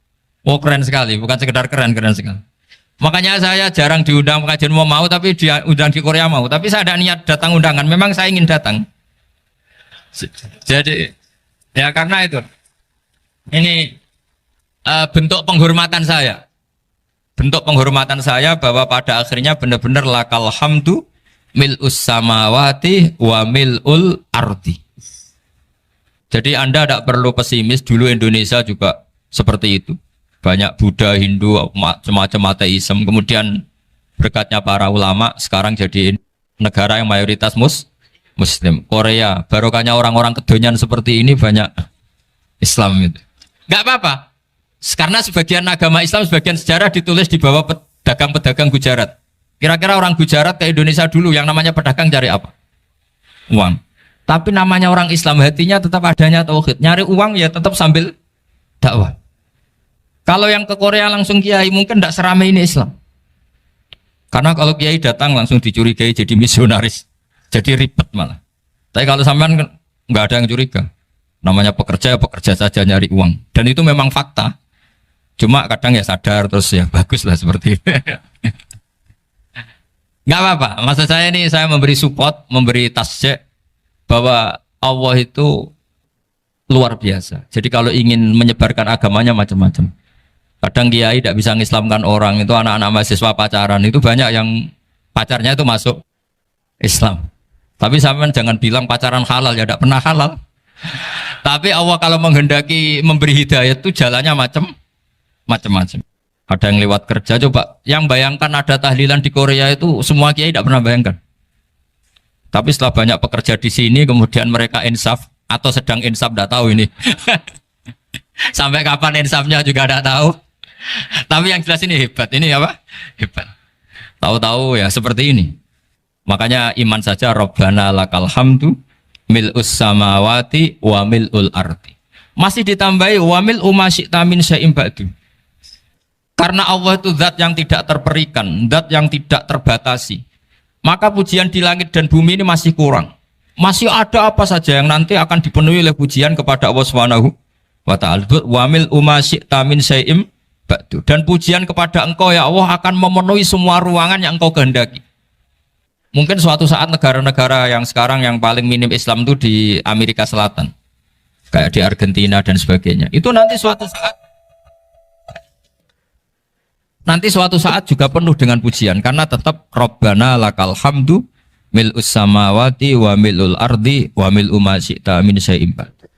Oh keren sekali, bukan sekedar keren sekali. Makanya saya jarang diundang pengajian mau tapi diundang di Korea mau. Tapi saya ada niat datang undangan, memang saya ingin datang. Jadi ya karena itu ini bentuk penghormatan saya. Bentuk penghormatan saya bahwa pada akhirnya benar-benar lakal hamdu mil'us samawati wa mil'ul ardi. Jadi Anda tidak perlu pesimis, dulu Indonesia juga seperti itu. Banyak Buddha, Hindu, macam-macam ateisme. Kemudian berkatnya para ulama sekarang jadi negara yang mayoritas Muslim. Korea, barokahnya orang-orang kedonyan seperti ini banyak Islam itu. Gak apa-apa. Karena sebagian agama Islam, sebagian sejarah ditulis di bawah pedagang-pedagang Gujarat. Kira-kira orang Gujarat ke Indonesia dulu yang namanya pedagang cari apa? Uang. Tapi namanya orang Islam hatinya tetap adanya tauhid. Nyari uang ya tetap sambil dakwah. Kalau yang ke Korea langsung kiai mungkin tidak seramai ini Islam. Karena kalau kiai datang langsung dicurigai jadi misionaris. Jadi ribet malah. Tapi kalau sampean nggak ada yang curiga. Namanya pekerja saja nyari uang. Dan itu memang fakta. Cuma kadang ya sadar terus ya bagus lah seperti itu. Nggak apa-apa. Maksud saya ini saya memberi support, memberi tasjek bahwa Allah itu luar biasa. Jadi kalau ingin menyebarkan agamanya macam-macam. Kadang kiai tidak bisa mengislamkan orang, itu anak-anak mahasiswa pacaran, itu banyak yang pacarnya itu masuk Islam. Tapi sampean jangan bilang pacaran halal, ya tidak pernah halal. Tapi Allah kalau menghendaki memberi hidayah itu jalannya macam-macam. Ada yang lewat kerja, coba yang bayangkan ada tahlilan di Korea itu semua kiai tidak pernah bayangkan. Tapi setelah banyak pekerja di sini, kemudian mereka insaf atau sedang insaf, tidak tahu ini. Sampai kapan insafnya juga tidak tahu. Tapi yang jelas ini hebat. Ini apa? Hebat. Tahu-tahu ya seperti ini. Makanya iman saja Rabbana lakal hamdu mil'us samawati wa mil'ul ardi. Masih ditambahi wa mil'u ma syi'ta min syai'in ba'du. Karena Allah itu zat yang tidak terperikan, zat yang tidak terbatasi. Maka pujian di langit dan bumi ini masih kurang. Masih ada apa saja yang nanti akan dipenuhi oleh pujian kepada Allah Subhanahu wa ta'ala. Wa mil'u ma syi'ta min syai'in ba'du. Dan pujian kepada Engkau ya Allah akan memenuhi semua ruangan yang Engkau kehendaki. Mungkin suatu saat negara-negara yang sekarang yang paling minim Islam itu di Amerika Selatan, kayak di Argentina dan sebagainya, itu nanti suatu saat juga penuh dengan pujian, karena tetap Rabbana lakal hamdu mil'us samawati wa mil'ul ardi wa mil'u ma syi'ta min syai'in ba'du.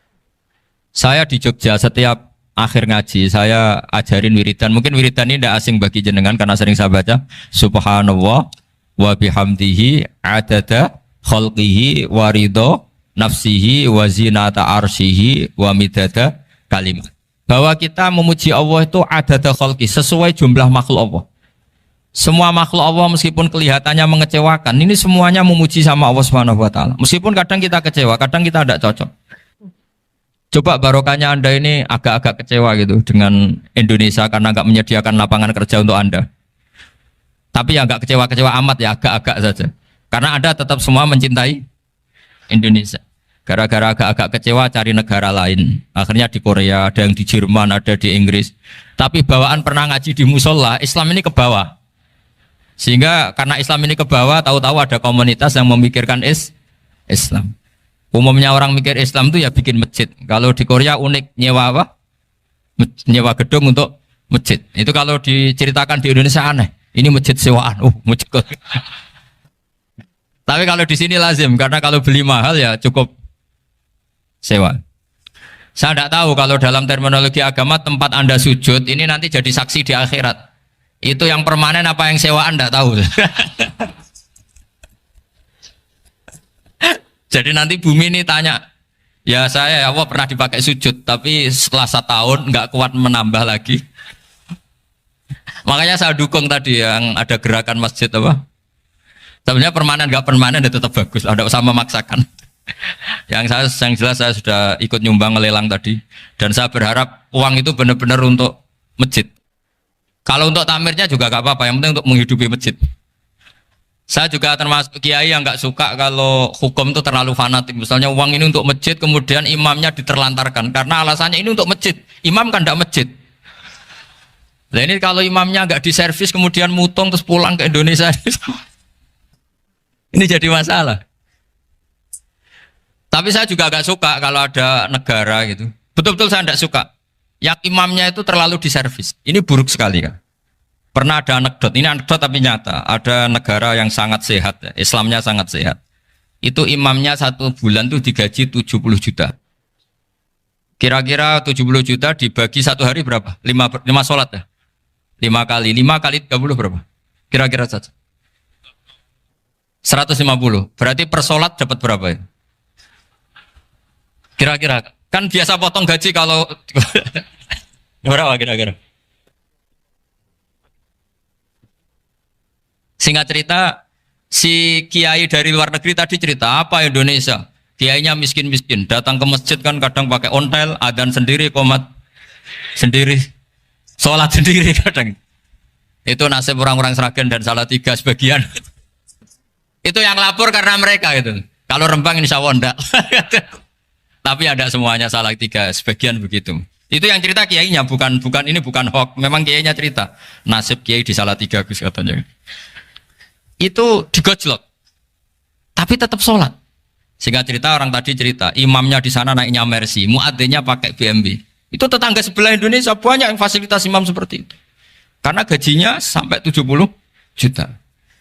Saya di Jogja setiap akhir ngaji saya ajarin wiridan. Mungkin wiridan ini tidak asing bagi jenengan karena sering saya baca. Subhanallah wa bihamdihi adada khalqihi wa ridho nafsihi wa zinata arsyihi wa midada kalimat. Bahwa kita memuji Allah itu adada khalqi, sesuai jumlah makhluk Allah. Semua makhluk Allah meskipun kelihatannya mengecewakan, ini semuanya memuji sama Allah Subhanahu wa taala. Meskipun kadang kita kecewa, kadang kita tidak cocok. Coba barokahnya Anda ini agak-agak kecewa gitu dengan Indonesia karena nggak menyediakan lapangan kerja untuk Anda. Tapi ya nggak kecewa-kecewa amat ya, agak-agak saja. Karena Anda tetap semua mencintai Indonesia. Gara-gara agak-agak kecewa cari negara lain. Akhirnya di Korea, ada yang di Jerman, ada di Inggris. Tapi bawaan pernah ngaji di musola, Islam ini ke bawah. Sehingga karena Islam ini ke bawah, tahu-tahu ada komunitas yang memikirkan Islam. Umumnya orang mikir Islam itu ya bikin masjid. Kalau di Korea unik, nyewa apa? Nyewa gedung untuk masjid. Itu kalau diceritakan di Indonesia aneh. Ini masjid sewaan. Masjid. Tapi kalau di sini lazim, karena kalau beli mahal ya cukup sewa. Saya tidak tahu kalau dalam terminologi agama tempat Anda sujud ini nanti jadi saksi di akhirat. Itu yang permanen apa yang sewaan tidak tahu. Jadi nanti bumi ini tanya, ya saya ya Allah pernah dipakai sujud, tapi setelah 1 tahun nggak kuat menambah lagi. Makanya saya dukung tadi yang ada gerakan masjid apa. Sebenarnya permanen nggak permanen itu tetap bagus, tidak usah memaksakan. Yang jelas saya sudah ikut nyumbang lelang tadi, dan saya berharap uang itu benar-benar untuk masjid. Kalau untuk tamirnya juga nggak apa-apa, yang penting untuk menghidupi masjid. Saya juga termasuk kiai yang nggak suka kalau hukum itu terlalu fanatik. Misalnya uang ini untuk masjid, kemudian imamnya diterlantarkan karena alasannya ini untuk masjid. Imam kan tidak masjid. Nah ini kalau imamnya nggak diservis kemudian mutung terus pulang ke Indonesia, ini jadi masalah. Tapi saya juga nggak suka kalau ada negara gitu. Betul-betul saya tidak suka. Yang imamnya itu terlalu diservis. Ini buruk sekali kan. Pernah ada anekdot, ini anekdot tapi nyata. Ada negara yang sangat sehat, ya. Islamnya sangat sehat. Itu imamnya 1 bulan tuh digaji 70 juta. Kira-kira 70 juta dibagi 1 hari berapa? 5 sholat ya? 5 kali 30 berapa? Kira-kira saja. 150. Berarti per sholat dapat berapa ya? Kira-kira. Kan biasa potong gaji kalau berapa kira-kira? Singkat cerita, si kiai dari luar negeri tadi cerita apa Indonesia? Kiainya miskin-miskin, datang ke masjid kan kadang pakai ontel, adzan sendiri, qomat sendiri, sholat sendiri kadang. Itu nasib orang-orang Sragen dan Salatiga sebagian. Itu yang lapor karena mereka itu. Kalau Rembang insya Allah enggak. Tapi ada semuanya Salatiga, sebagian begitu. Itu yang cerita kiainya, bukan hoax. Memang kiainya cerita. Nasib kiai di Salatiga Gus katanya. Itu digojlok, tapi tetap sholat. Sehingga cerita orang tadi cerita, imamnya di sana naiknya Mercy, muadzinnya pakai BMW. Itu tetangga sebelah Indonesia banyak yang fasilitas imam seperti itu. Karena gajinya sampai 70 juta.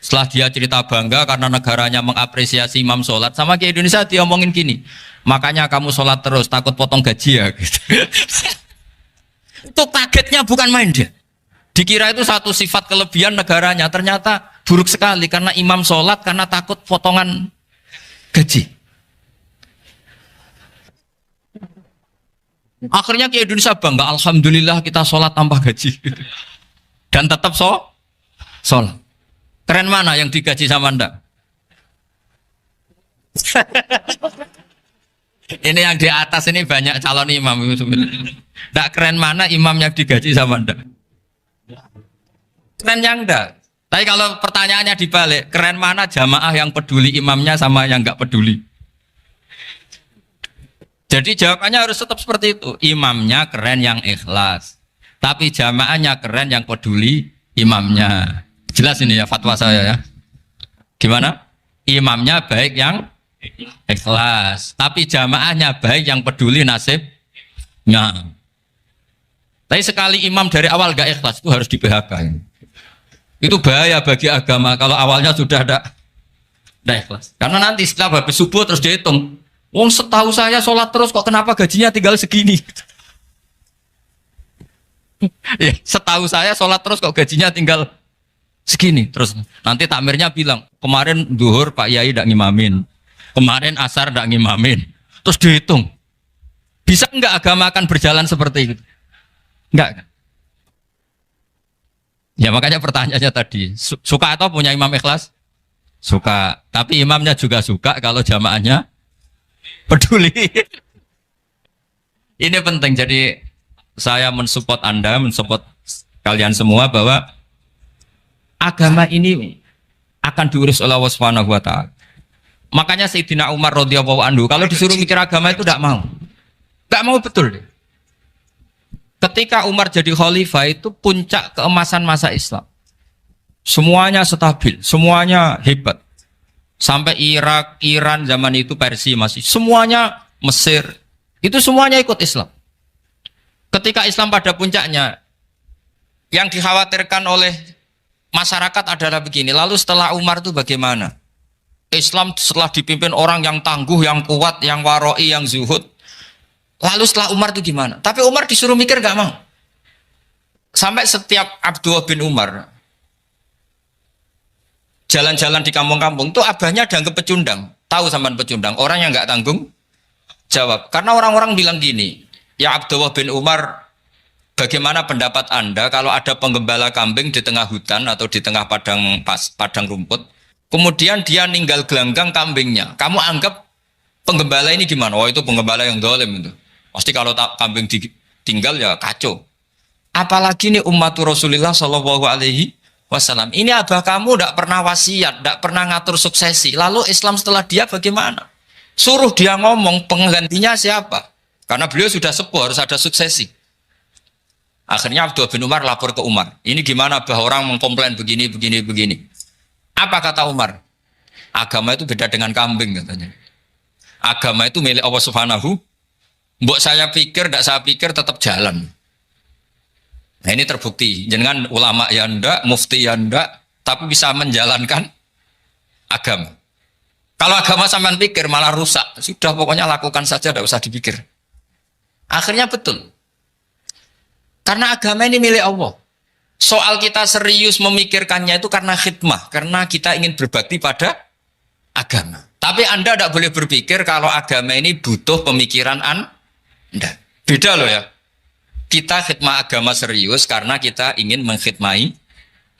Setelah dia cerita bangga karena negaranya mengapresiasi imam sholat, sama kayak Indonesia dia omongin gini, makanya kamu sholat terus, takut potong gaji ya. Gitu. Itu kagetnya bukan main dia. Dikira itu satu sifat kelebihan negaranya, ternyata buruk sekali karena imam sholat karena takut potongan gaji. Akhirnya ke Indonesia bangga, alhamdulillah kita sholat tambah gaji. Dan tetap sholat. Keren mana yang digaji sama Anda? Ini yang di atas ini banyak calon imam. Tidak keren mana imam yang digaji sama Anda? Keren yang enggak. Tapi kalau pertanyaannya dibalik, keren mana jamaah yang peduli imamnya sama yang enggak peduli? Jadi jawabannya harus tetap seperti itu. Imamnya keren yang ikhlas. Tapi jamaahnya keren yang peduli imamnya. Jelas ini ya fatwa saya ya. Gimana? Imamnya baik yang ikhlas. Tapi jamaahnya baik yang peduli nasibnya. Tapi sekali imam dari awal gak ikhlas itu harus di PHK. Itu bahaya bagi agama kalau awalnya sudah ada ikhlas. Karena nanti setelah habis subuh terus dihitung. Wong setahu saya sholat terus kok kenapa gajinya tinggal segini? Ya, setahu saya sholat terus kok gajinya tinggal segini. Terus nanti takmirnya bilang kemarin duhur Pak Yai tidak ngimamin, kemarin asar tidak ngimamin. Terus dihitung. Bisa enggak agama akan berjalan seperti itu? Enggak kan? Ya makanya pertanyaannya tadi, suka atau punya imam ikhlas? Suka. Tapi imamnya juga suka kalau jamaahnya peduli. Ini penting. Jadi saya mensupport Anda, mensupport kalian semua bahwa agama ini akan diurus oleh Allah Subhanahu wa taala. Makanya Sayyidina Umar radhiyallahu anhu kalau disuruh mikir agama itu tidak mau. Tidak mau betul. Ketika Umar jadi khalifah itu puncak keemasan masa Islam. Semuanya stabil, semuanya hebat. Sampai Irak, Iran zaman itu Persia masih. Semuanya Mesir. Itu semuanya ikut Islam. Ketika Islam pada puncaknya, yang dikhawatirkan oleh masyarakat adalah begini. Lalu setelah Umar itu bagaimana? Islam setelah dipimpin orang yang tangguh, yang kuat, yang waroi, yang zuhud. Lalu setelah Umar itu gimana? Tapi Umar disuruh mikir gak mau. Sampai setiap Abdullah bin Umar jalan-jalan di kampung-kampung itu abahnya dianggap pecundang. Tahu sampean pecundang? Orang yang gak tanggung jawab. Karena orang-orang bilang gini, ya Abdullah bin Umar, bagaimana pendapat Anda kalau ada penggembala kambing di tengah hutan atau di tengah padang rumput, kemudian dia ninggal gelanggang kambingnya. Kamu anggap penggembala ini gimana? Oh itu penggembala yang dolim itu. Pasti kalau kambing ditinggal ya kacau. Apalagi nih umatur Rasulullah Shallallahu Alaihi Wasallam. Ini abah kamu tidak pernah wasiat, tidak pernah ngatur suksesi. Lalu Islam setelah dia bagaimana? Suruh dia ngomong penggantinya siapa? Karena beliau sudah sepuh harus ada suksesi. Akhirnya Abdullah bin Umar lapor ke Umar. Ini gimana abah orang mengkomplain begini. Apa kata Umar? Agama itu beda dengan kambing katanya. Agama itu milik Allah Subhanahu. Mbok saya pikir, tidak saya pikir tetap jalan. Nah ini terbukti. Jangan ulama ya ndak, mufti ya ndak, tapi bisa menjalankan agama. Kalau agama sampean pikir malah rusak. Sudah pokoknya lakukan saja, tidak usah dipikir. Akhirnya betul. Karena agama ini milik Allah. Soal kita serius memikirkannya itu karena khidmah, karena kita ingin berbakti pada agama. Tapi Anda tidak boleh berpikir kalau agama ini butuh pemikiran Anda. Beda loh ya. Kita khidmah agama serius karena kita ingin mengkhidmai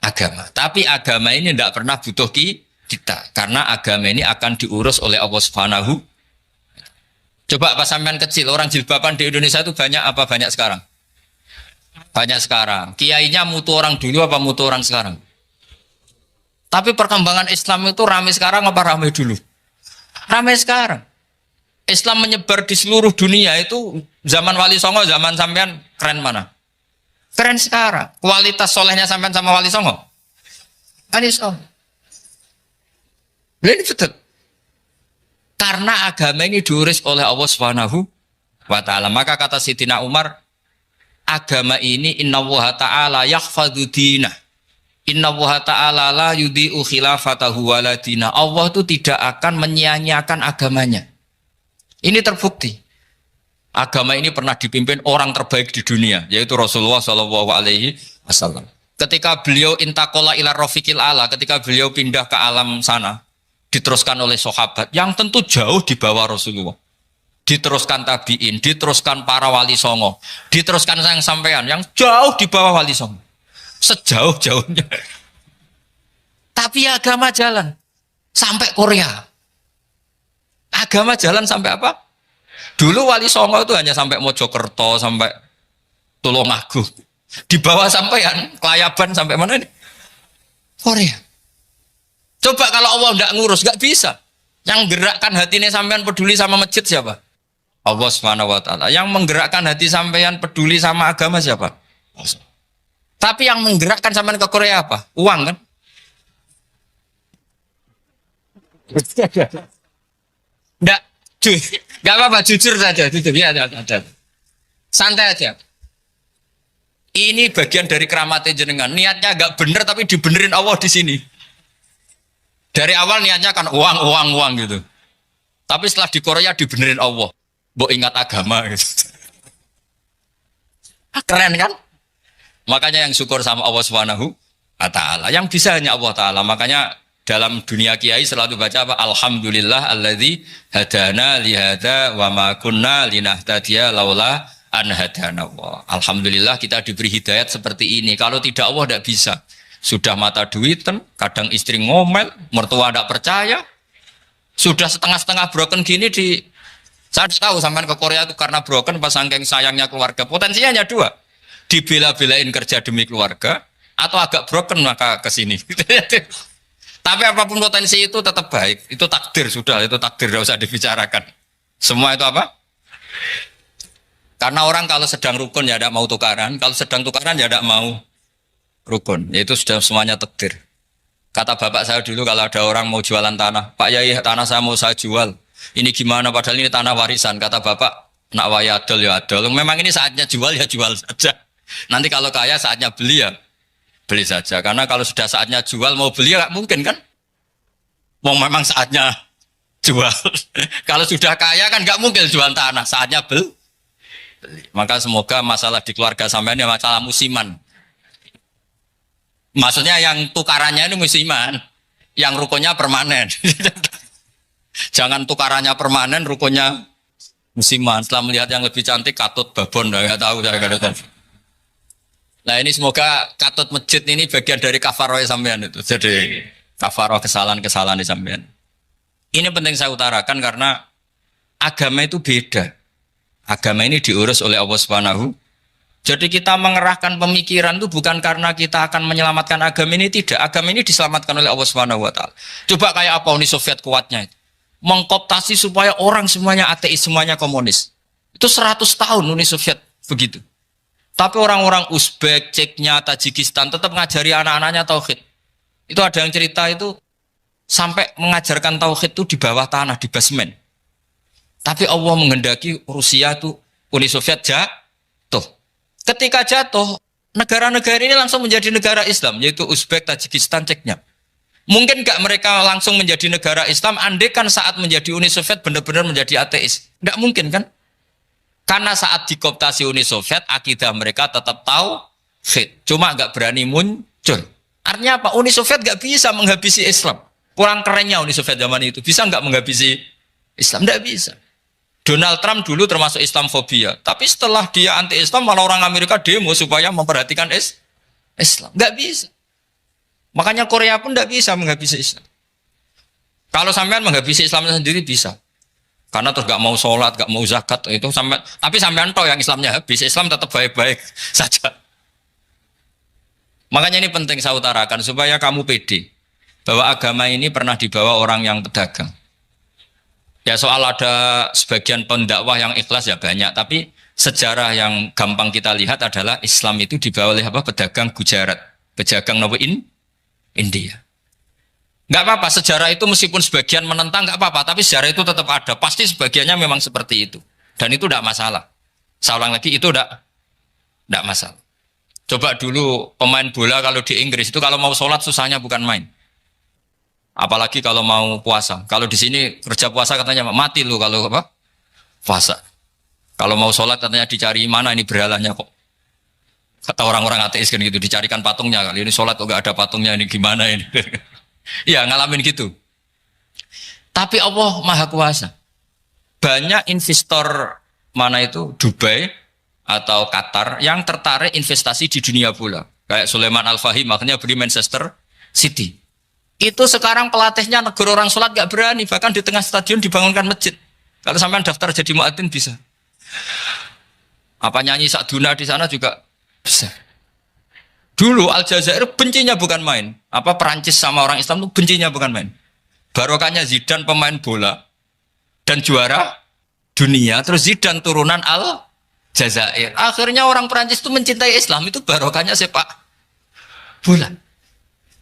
agama. Tapi agama ini tidak pernah butuh kita. Karena agama ini akan diurus oleh Allah Subhanahu. Coba pas sampean kecil, orang jilbaban di Indonesia itu banyak apa banyak sekarang? Banyak sekarang. Kiainya mutu orang dulu apa mutu orang sekarang? Tapi perkembangan Islam itu ramai sekarang apa ramai dulu? Ramai sekarang. Islam menyebar di seluruh dunia itu zaman Wali Songo, zaman sampean keren mana? Keren sekarang. Kualitas solehnya sampean sama Wali Songo? Wali Songo. Ini betul. Karena agama ini diurus oleh Allah Subhanahu wa ta'ala. Maka kata Sayyidina Umar, agama ini innallaha ta'ala yakhfadhu dinah. Innallaha ta'ala la yudhi'u khilafatahu waladina. Allah itu tidak akan menyia-nyiakan agamanya. Ini terbukti. Agama ini pernah dipimpin orang terbaik di dunia, yaitu Rasulullah Shallallahu Alaihi Wasallam. Ketika beliau intakola ila rofiqil ala, ketika beliau pindah ke alam sana, diteruskan oleh sahabat yang tentu jauh di bawah Rasulullah. Diteruskan tabiin, diteruskan para wali songo, diteruskan sang sampean yang jauh di bawah wali songo. Sejauh-jauhnya. Tapi agama jalan sampai Korea. Agama jalan sampai apa? Dulu Wali Songo itu hanya sampai Mojokerto, sampai Tulungagung. Di bawah sampean, Klayaban sampai mana ini? Korea. Coba kalau Allah tidak ngurus, nggak bisa. Yang gerakkan hatinya sampean peduli sama masjid siapa? Allah Subhanahu wa ta'ala. Yang menggerakkan hati sampean peduli sama agama siapa? Allah. Tapi yang menggerakkan sampean ke Korea apa? Uang kan? Enggak, enggak apa-apa, jujur saja, jujur ya, ada. Santai aja. Ini bagian dari keramatnya jenengan. Niatnya agak bener tapi dibenerin Allah di sini. Dari awal niatnya kan uang gitu. Tapi setelah di Korea dibenerin Allah. Mbok ingat agama gitu. Keren kan? Makanya yang syukur sama Allah Subhanahu wa ta'ala. Yang bisa hanya Allah ta'ala. Makanya dalam dunia kiai selalu baca apa? Alhamdulillah alladzi hadana lihada wa ma kunna linahtadiya laula an hadana Allah. Alhamdulillah kita diberi hidayat seperti ini. Kalau tidak Allah tidak bisa. Sudah mata duitan, kadang istri ngomel, mertua tidak percaya. Sudah setengah-setengah broken gini di saya tahu sampai ke Korea itu karena broken pas saking sayangnya keluarga. Potensinya hanya dua. Dibela-belain kerja demi keluarga atau agak broken maka ke sini. Tapi apapun potensi itu tetap baik. Itu takdir sudah, itu takdir tidak usah dibicarakan. Semua itu apa? Karena orang kalau sedang rukun ya tidak mau tukaran, kalau sedang tukaran ya tidak mau rukun. Itu sudah semuanya takdir. Kata bapak saya dulu kalau ada orang mau jualan tanah, Pak Yai tanah saya mau saya jual. Ini gimana padahal ini tanah warisan. Kata bapak, nak waya adol ya adol. Memang ini saatnya jual ya jual saja. Nanti kalau kaya saatnya beli ya beli saja. Karena kalau sudah saatnya jual mau beli ya nggak mungkin kan? Mau memang saatnya jual. Kalau sudah kaya kan nggak mungkin jual tanah. Saatnya beli. Maka semoga masalah di keluarga sampean ya masalah musiman. Maksudnya yang tukarannya ini musiman, yang rukunnya permanen. Jangan tukarannya permanen, rukunnya musiman. Setelah melihat yang lebih cantik, katut babon, nggak tahu saya katakan. Nah ini semoga katut masjid ini bagian dari kafaroh sampean itu. Jadi kafaroh kesalahan-kesalahan sampean. Ini penting saya utarakan karena agama itu beda. Agama ini diurus oleh Allah Subhanahu. Jadi kita mengerahkan pemikiran itu bukan karena kita akan menyelamatkan agama ini, tidak. Agama ini diselamatkan oleh Allah Subhanahu wa taala. Coba kayak apa Uni Soviet kuatnya itu. Mengkooptasi supaya orang semuanya ateis, semuanya komunis. Itu 100 tahun Uni Soviet begitu. Tapi orang-orang Uzbek, Ceknya, Tajikistan tetap mengajari anak-anaknya tauhid. Itu ada yang cerita itu sampai mengajarkan tauhid itu di bawah tanah, di basement. Tapi Allah menghendaki Rusia itu Uni Soviet jatuh. Ketika jatuh, negara-negara ini langsung menjadi negara Islam, yaitu Uzbek, Tajikistan, Ceknya. Mungkin nggak mereka langsung menjadi negara Islam, andai kan saat menjadi Uni Soviet benar-benar menjadi ateis. Nggak mungkin kan? Karena saat dikooptasi Uni Soviet, akidah mereka tetap tauhid. Cuma nggak berani muncul. Artinya apa? Uni Soviet nggak bisa menghabisi Islam. Kurang kerennya Uni Soviet zaman itu. Bisa nggak menghabisi Islam? Nggak bisa. Donald Trump dulu termasuk Islamfobia. Tapi setelah dia anti-Islam, malah orang Amerika demo supaya memperhatikan Islam. Nggak bisa. Makanya Korea pun nggak bisa menghabisi Islam. Kalau sampean menghabisi Islamnya sendiri bisa. Karena terus nggak mau sholat, nggak mau zakat, itu sampai. Tapi sampean toh yang Islamnya habis, Islam tetap baik-baik saja. Makanya ini penting saya utarakan supaya kamu pede bahwa agama ini pernah dibawa orang yang pedagang. Ya soal ada sebagian pendakwah yang ikhlas ya banyak, tapi sejarah yang gampang kita lihat adalah Islam itu dibawa oleh apa? Pedagang Gujarat, pedagang India. Nggak apa-apa, sejarah itu meskipun sebagian menentang nggak apa-apa, tapi sejarah itu tetap ada. Pasti sebagiannya memang seperti itu, dan itu tidak masalah. Saya ulang lagi, itu tidak masalah. Coba dulu pemain bola kalau di Inggris itu kalau mau sholat susahnya bukan main. Apalagi kalau mau puasa. Kalau di sini kerja puasa katanya mati lu kalau apa? Puasa. Kalau mau sholat katanya dicari mana ini berhalanya kok. Kata orang-orang ateis kan gitu, dicarikan patungnya kali ini sholat kok gak ada patungnya ini gimana ini. Ya ngalamin gitu. Tapi Allah Maha Kuasa. Banyak investor mana itu Dubai atau Qatar yang tertarik investasi di dunia bola. Kayak Sulaiman Al-Fahim makanya beli Manchester City. Itu sekarang pelatihnya negara orang sholat gak berani, bahkan di tengah stadion dibangunkan masjid. Kalau sampai daftar jadi muadzin bisa. Apa nyanyi Sakduna di sana juga bisa. Dulu Aljazair bencinya bukan main. Apa Perancis sama orang Islam itu bencinya bukan main. Barokahnya Zidane pemain bola dan juara dunia, terus Zidane turunan Aljazair. Akhirnya orang Perancis itu mencintai Islam, itu barokahnya sepak bola.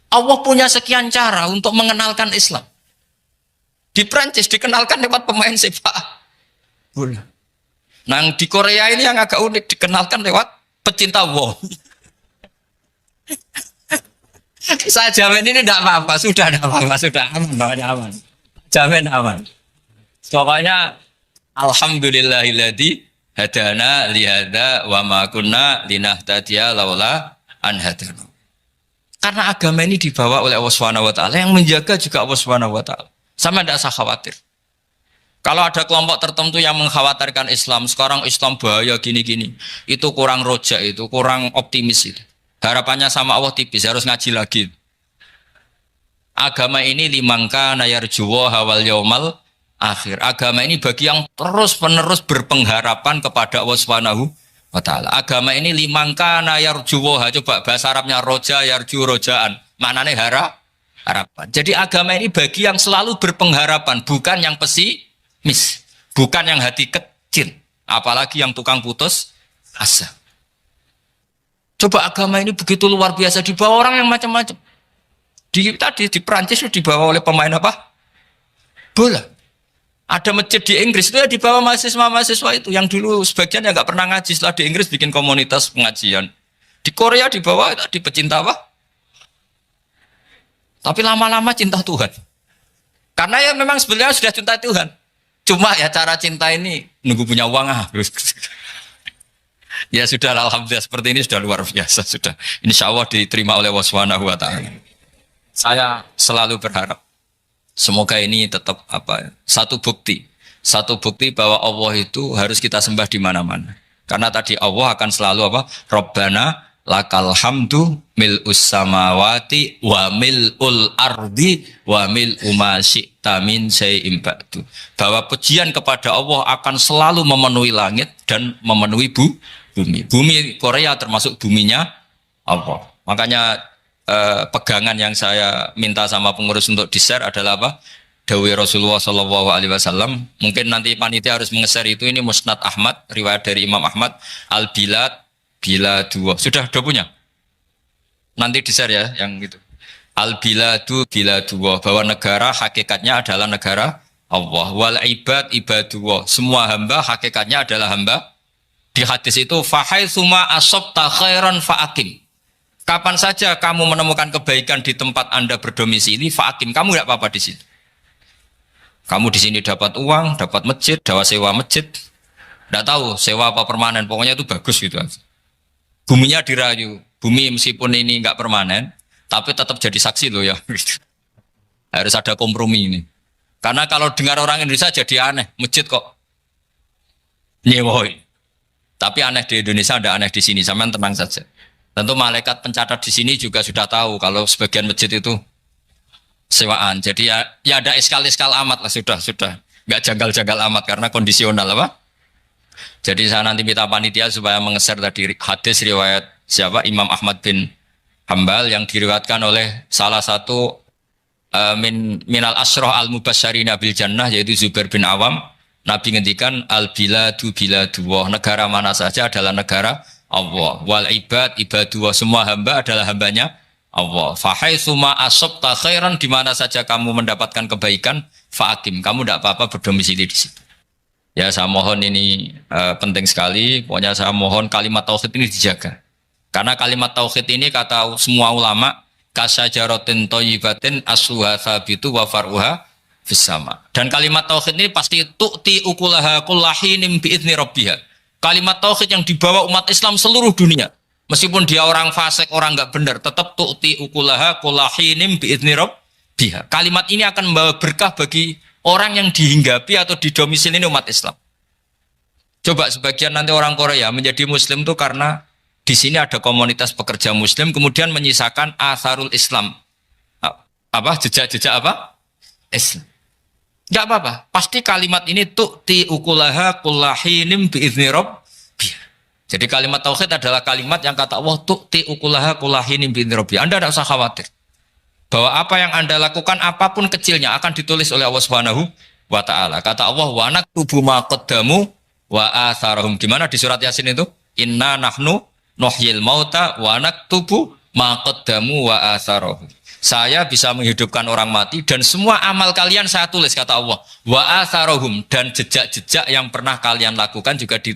Allah punya sekian cara untuk mengenalkan Islam. Di Prancis dikenalkan lewat pemain sepak bola. Nah di Korea ini yang agak unik dikenalkan lewat pecinta wong. Saya jamin ini tidak apa-apa, sudah tidak apa-apa, sudah aman. Jamin aman. Pokoknya alhamdulillahilladzi hadana lihada wa ma kunna linahtadiya laula an hadana. Karena agama ini dibawa oleh Allah Subhanahu wa taala, yang menjaga juga Allah Subhanahu wa taala. Sama tidak usah khawatir. Kalau ada kelompok tertentu yang mengkhawatirkan Islam, sekarang Islam bahaya gini-gini, itu kurang rojak, itu kurang optimis itu. Harapannya sama Allah tipis, harus ngaji lagi. Agama ini limangka nayarjuwa hawal yaumal akhir. Agama ini bagi yang terus-menerus berpengharapan kepada Allah Subhanahu wa taala. Agama ini limangka nayarjuwa, coba bahasa Arabnya roja yarju rojaan. Maknanya harapan. Jadi agama ini bagi yang selalu berpengharapan, bukan yang pesimis, bukan yang hati kecil, apalagi yang tukang putus asa. Coba agama ini begitu luar biasa, dibawa orang yang macam-macam. Di Perancis dibawa oleh pemain apa? Bola. Ada masjid di Inggris itu ya dibawa mahasiswa-mahasiswa itu yang dulu sebagian yang nggak pernah ngaji, setelah di Inggris bikin komunitas pengajian. Di Korea dibawa di pecinta apa? Tapi lama-lama cinta Tuhan. Karena ya memang sebenarnya sudah cinta Tuhan. Cuma ya cara cinta ini nunggu punya uang Ya sudah, alhamdulillah seperti ini sudah luar biasa sudah. Insya Allah diterima oleh Allah Subhanahu wa taala. Saya selalu berharap semoga ini tetap satu bukti bahwa Allah itu harus kita sembah di mana-mana. Karena tadi Allah akan selalu Rabbana lakal hamdu mil'us samawati wa mil'ul ardi wa mil'u ma syi'ta min syai'in ba'du. Bahwa pujian kepada Allah akan selalu memenuhi langit dan memenuhi bumi. Bumi Korea termasuk buminya Allah. Makanya pegangan yang saya minta sama pengurus untuk di-share adalah Dawai Rasulullah Shallallahu Alaihi Wasallam. Mungkin nanti panitia harus menge-share itu. Ini Musnad Ahmad, riwayat dari Imam Ahmad. Al-Bilad bila dua. Sudah punya? Nanti di-share ya yang itu. Al-Biladu bila dua. Bahwa negara hakikatnya adalah negara Allah. Wal ibad ibadullah. Semua hamba hakikatnya adalah hamba. Di hadis itu fahaitsuma asabta khairan fa'akim. Kapan saja kamu menemukan kebaikan di tempat Anda berdomisili, fa'akim, kamu enggak apa-apa di sini. Kamu di sini dapat uang, dapat masjid, dapat sewa masjid. Enggak tahu sewa apa permanen, pokoknya itu bagus gitu aja. Buminya dirayu. Bumi meskipun ini enggak permanen, tapi tetap jadi saksi loh ya. Harus ada kompromi ini. Karena kalau dengar orang Indonesia jadi aneh, masjid kok nyewoi. Tapi aneh di Indonesia, ada aneh di sini, sampean tenang saja. Tentu malaikat pencatat di sini juga sudah tahu kalau sebagian masjid itu sewaan. Jadi ya ada eskal-eskal amat lah, sudah. Nggak janggal-janggal amat karena kondisional Jadi saya nanti minta panitia supaya mengeser tadi hadis riwayat siapa? Imam Ahmad bin Hambal yang diriwayatkan oleh salah satu minal asroh al-mubasyarina bil jannah, yaitu Zubair bin Awam. Nabi ngendikan al-biladu biladullah, negara mana saja adalah negara Allah. Wal ibad ibadullah, semua hamba adalah hambanya Allah. Fahaitsuma asabta khairan, di mana saja kamu mendapatkan kebaikan, fa'akim, kamu tidak apa-apa berdomisili di situ. Ya saya mohon ini penting sekali. Pokoknya saya mohon kalimat tauhid ini dijaga. Karena kalimat tauhid ini kata semua ulama kasyajaratin thayyibatin asluha tsabitu wa far'uha fis sama. Dan kalimat tauhid ini pasti tu'ti ukulaha kullahinim bi'izni rabbiha. Kalimat tauhid yang dibawa umat Islam seluruh dunia. Meskipun dia orang fasik, orang enggak benar, tetap tu'ti ukulaha kullahinim bi'izni rabbiha. Kalimat ini akan membawa berkah bagi orang yang dihinggapi atau didomisili umat Islam. Coba sebagian nanti orang Korea menjadi Muslim itu karena di sini ada komunitas pekerja Muslim, kemudian menyisakan atharul Islam. Jejak-jejak Islam. Enggak apa-apa. Pasti kalimat ini tu'ti ukulaha kullahinim bi'izni rabbiha. Jadi kalimat tauhid adalah kalimat yang kata Allah tu'ti ukulaha kullahinim bi'izni rabbiha. Anda tidak usah khawatir bahwa apa yang Anda lakukan apapun kecilnya akan ditulis oleh Allah Subhanahu wa taala. Kata Allah wa naktubu ma qaddamu wa atharahum. Gimana di surat Yasin itu? Inna nahnu nuhyil mauta wa naktubu ma qaddamu wa atharahum. Saya bisa menghidupkan orang mati dan semua amal kalian saya tulis, kata Allah. Wa atharohum, dan jejak-jejak yang pernah kalian lakukan juga